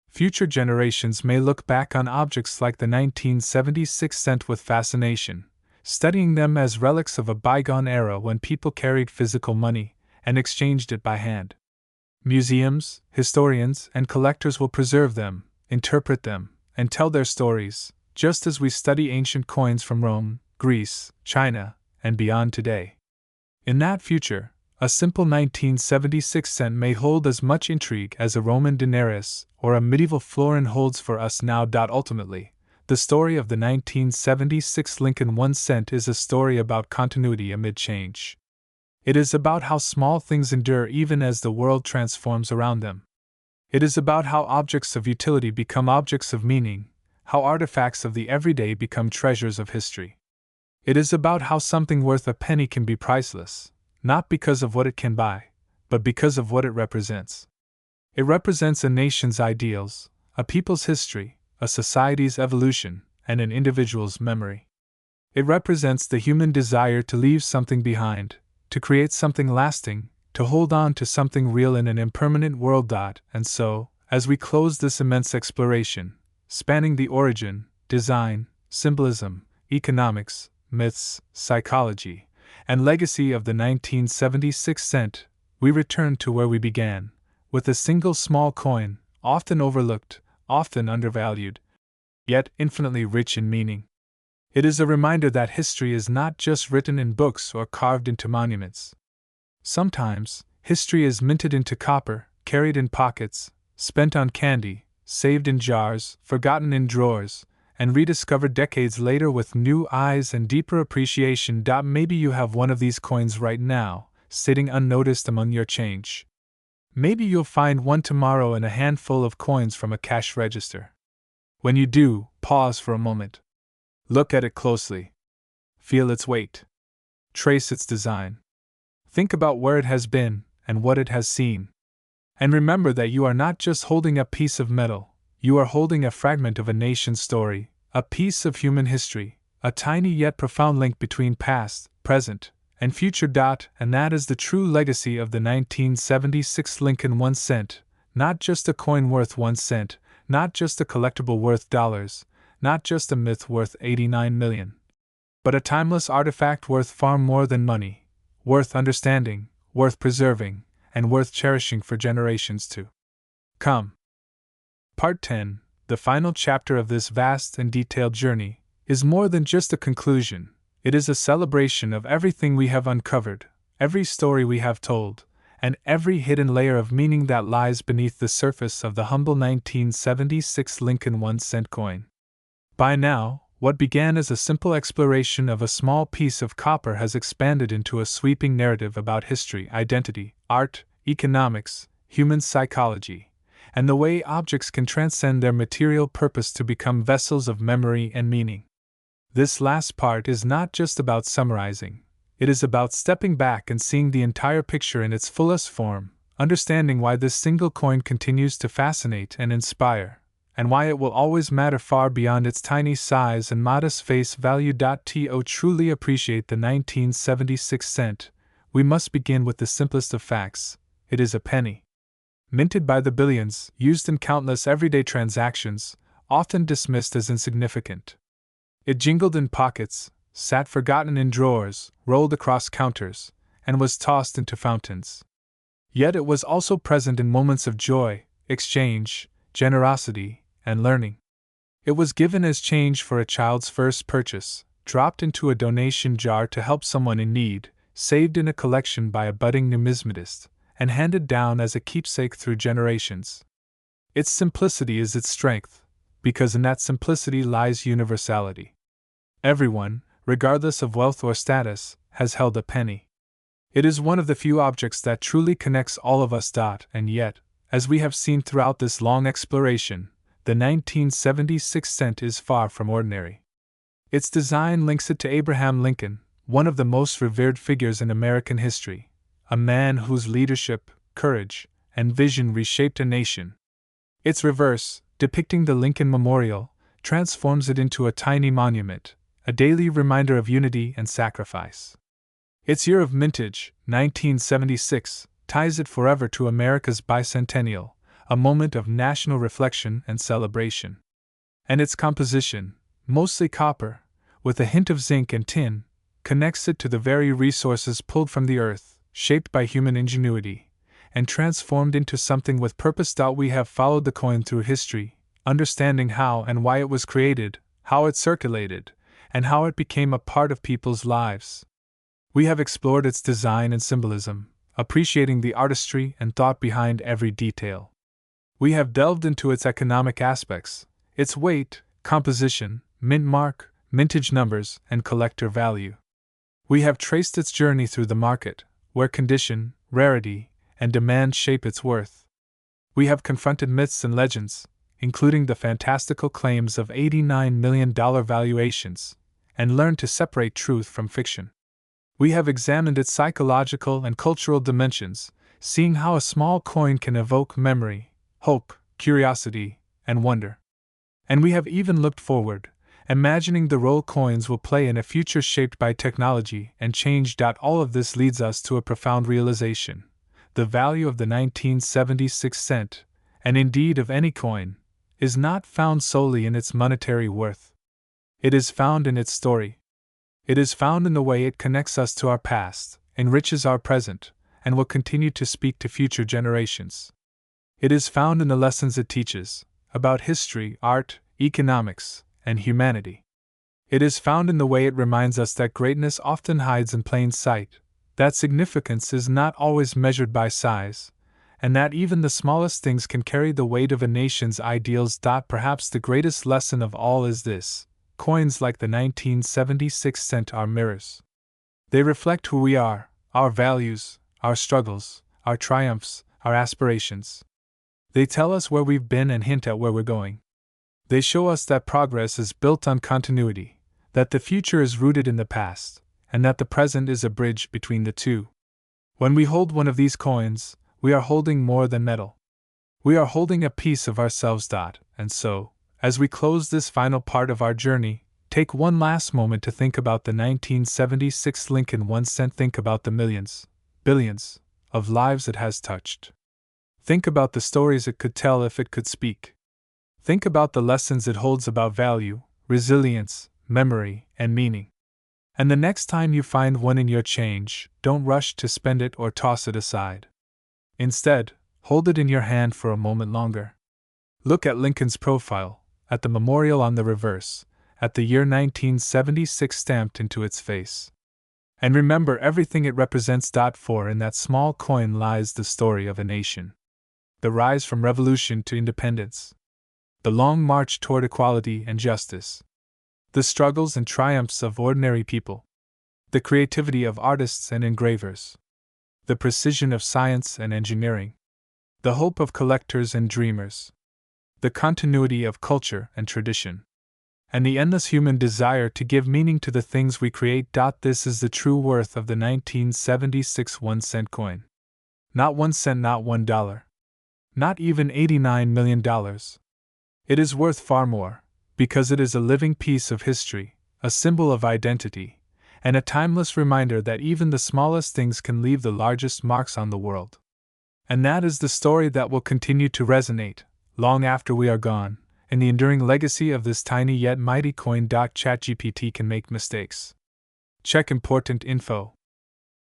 Future generations may look back on objects like the 1976 cent with fascination, studying them as relics of a bygone era when people carried physical money and exchanged it by hand. Museums, historians, and collectors will preserve them, interpret them, and tell their stories, just as we study ancient coins from Rome, Greece, China, and beyond today. In that future, a simple 1976 cent may hold as much intrigue as a Roman denarius or a medieval florin holds for us now. Ultimately, the story of the 1976 Lincoln 1 cent is a story about continuity amid change. It is about how small things endure even as the world transforms around them. It is about how objects of utility become objects of meaning, how artifacts of the everyday become treasures of history. It is about how something worth a penny can be priceless, not because of what it can buy, but because of what it represents. It represents a nation's ideals, a people's history, a society's evolution, and an individual's memory. It represents the human desire to leave something behind, to create something lasting, to hold on to something real in an impermanent world. And so, as we close this immense exploration, spanning the origin, design, symbolism, economics, myths, psychology, and legacy of the 1976 cent, we return to where we began, with a single small coin, often overlooked, often undervalued, yet infinitely rich in meaning. It is a reminder that history is not just written in books or carved into monuments. Sometimes, history is minted into copper, carried in pockets, spent on candy, saved in jars, forgotten in drawers, and rediscovered decades later with new eyes and deeper appreciation. Maybe you have one of these coins right now, sitting unnoticed among your change. Maybe you'll find one tomorrow in a handful of coins from a cash register. When you do, pause for a moment. Look at it closely. Feel its weight. Trace its design. Think about where it has been and what it has seen. And remember that you are not just holding a piece of metal, you are holding a fragment of a nation's story, a piece of human history, a tiny yet profound link between past, present, and future. And that is the true legacy of the 1976 Lincoln 1 cent, not just a coin worth 1 cent, not just a collectible worth dollars, not just a myth worth 89 million, but a timeless artifact worth far more than money, worth understanding, worth preserving, and worth cherishing for generations to come. Part 10, the final chapter of this vast and detailed journey, is more than just a conclusion. It is a celebration of everything we have uncovered, every story we have told, and every hidden layer of meaning that lies beneath the surface of the humble 1976 Lincoln 1 cent coin. By now, what began as a simple exploration of a small piece of copper has expanded into a sweeping narrative about history, identity, art, economics, human psychology, and the way objects can transcend their material purpose to become vessels of memory and meaning. This last part is not just about summarizing, it is about stepping back and seeing the entire picture in its fullest form, understanding why this single coin continues to fascinate and inspire, and why it will always matter far beyond its tiny size and modest face value. To truly appreciate the 1976 cent, we must begin with the simplest of facts: it is a penny. Minted by the billions, used in countless everyday transactions, often dismissed as insignificant. It jingled in pockets, sat forgotten in drawers, rolled across counters, and was tossed into fountains. Yet it was also present in moments of joy, exchange, generosity, and learning. It was given as change for a child's first purchase, dropped into a donation jar to help someone in need, saved in a collection by a budding numismatist, and handed down as a keepsake through generations. Its simplicity is its strength, because in that simplicity lies universality. Everyone, regardless of wealth or status, has held a penny. It is one of the few objects that truly connects all of us. And yet, as we have seen throughout this long exploration, the 1976 cent is far from ordinary. Its design links it to Abraham Lincoln, one of the most revered figures in American history, a man whose leadership, courage, and vision reshaped a nation. Its reverse, depicting the Lincoln Memorial, transforms it into a tiny monument, a daily reminder of unity and sacrifice. Its year of mintage, 1976, ties it forever to America's bicentennial, a moment of national reflection and celebration. And its composition, mostly copper, with a hint of zinc and tin, connects it to the very resources pulled from the earth, shaped by human ingenuity, and transformed into something with purpose. We have followed the coin through history, understanding how and why it was created, how it circulated, and how it became a part of people's lives. We have explored its design and symbolism, appreciating the artistry and thought behind every detail. We have delved into its economic aspects, its weight, composition, mint mark, mintage numbers, and collector value. We have traced its journey through the market, where condition, rarity, and demand shape its worth. We have confronted myths and legends, including the fantastical claims of $89 million valuations, and learned to separate truth from fiction. We have examined its psychological and cultural dimensions, seeing how a small coin can evoke memory, hope, curiosity, and wonder. And we have even looked forward, imagining the role coins will play in a future shaped by technology and change. All of this leads us to a profound realization: the value of the 1976 cent, and indeed of any coin, is not found solely in its monetary worth. It is found in its story. It is found in the way it connects us to our past, enriches our present, and will continue to speak to future generations. It is found in the lessons it teaches, about history, art, economics, and humanity. It is found in the way it reminds us that greatness often hides in plain sight, that significance is not always measured by size, and that even the smallest things can carry the weight of a nation's ideals. Perhaps the greatest lesson of all is this: coins like the 1976 cent are mirrors. They reflect who we are, our values, our struggles, our triumphs, our aspirations. They tell us where we've been and hint at where we're going. They show us that progress is built on continuity, that the future is rooted in the past, and that the present is a bridge between the two. When we hold one of these coins, we are holding more than metal. We are holding a piece of ourselves. And so, as we close this final part of our journey, take one last moment to think about the 1976 Lincoln 1 cent. Think about the millions, billions, of lives it has touched. Think about the stories it could tell if it could speak. Think about the lessons it holds about value, resilience, memory, and meaning. And the next time you find one in your change, don't rush to spend it or toss it aside. Instead, hold it in your hand for a moment longer. Look at Lincoln's profile, at the memorial on the reverse, at the year 1976 stamped into its face. And remember everything it represents. For in that small coin lies the story of a nation. The rise from revolution to independence. The long march toward equality and justice. The struggles and triumphs of ordinary people. The creativity of artists and engravers. The precision of science and engineering. The hope of collectors and dreamers. The continuity of culture and tradition. And the endless human desire to give meaning to the things we create. This is the true worth of the 1976 1 cent coin. Not 1 cent, not $1. Not even $89 million. It is worth far more, because it is a living piece of history, a symbol of identity, and a timeless reminder that even the smallest things can leave the largest marks on the world. And that is the story that will continue to resonate, long after we are gone, in the enduring legacy of this tiny yet mighty coin. ChatGPT can make mistakes. Check important info.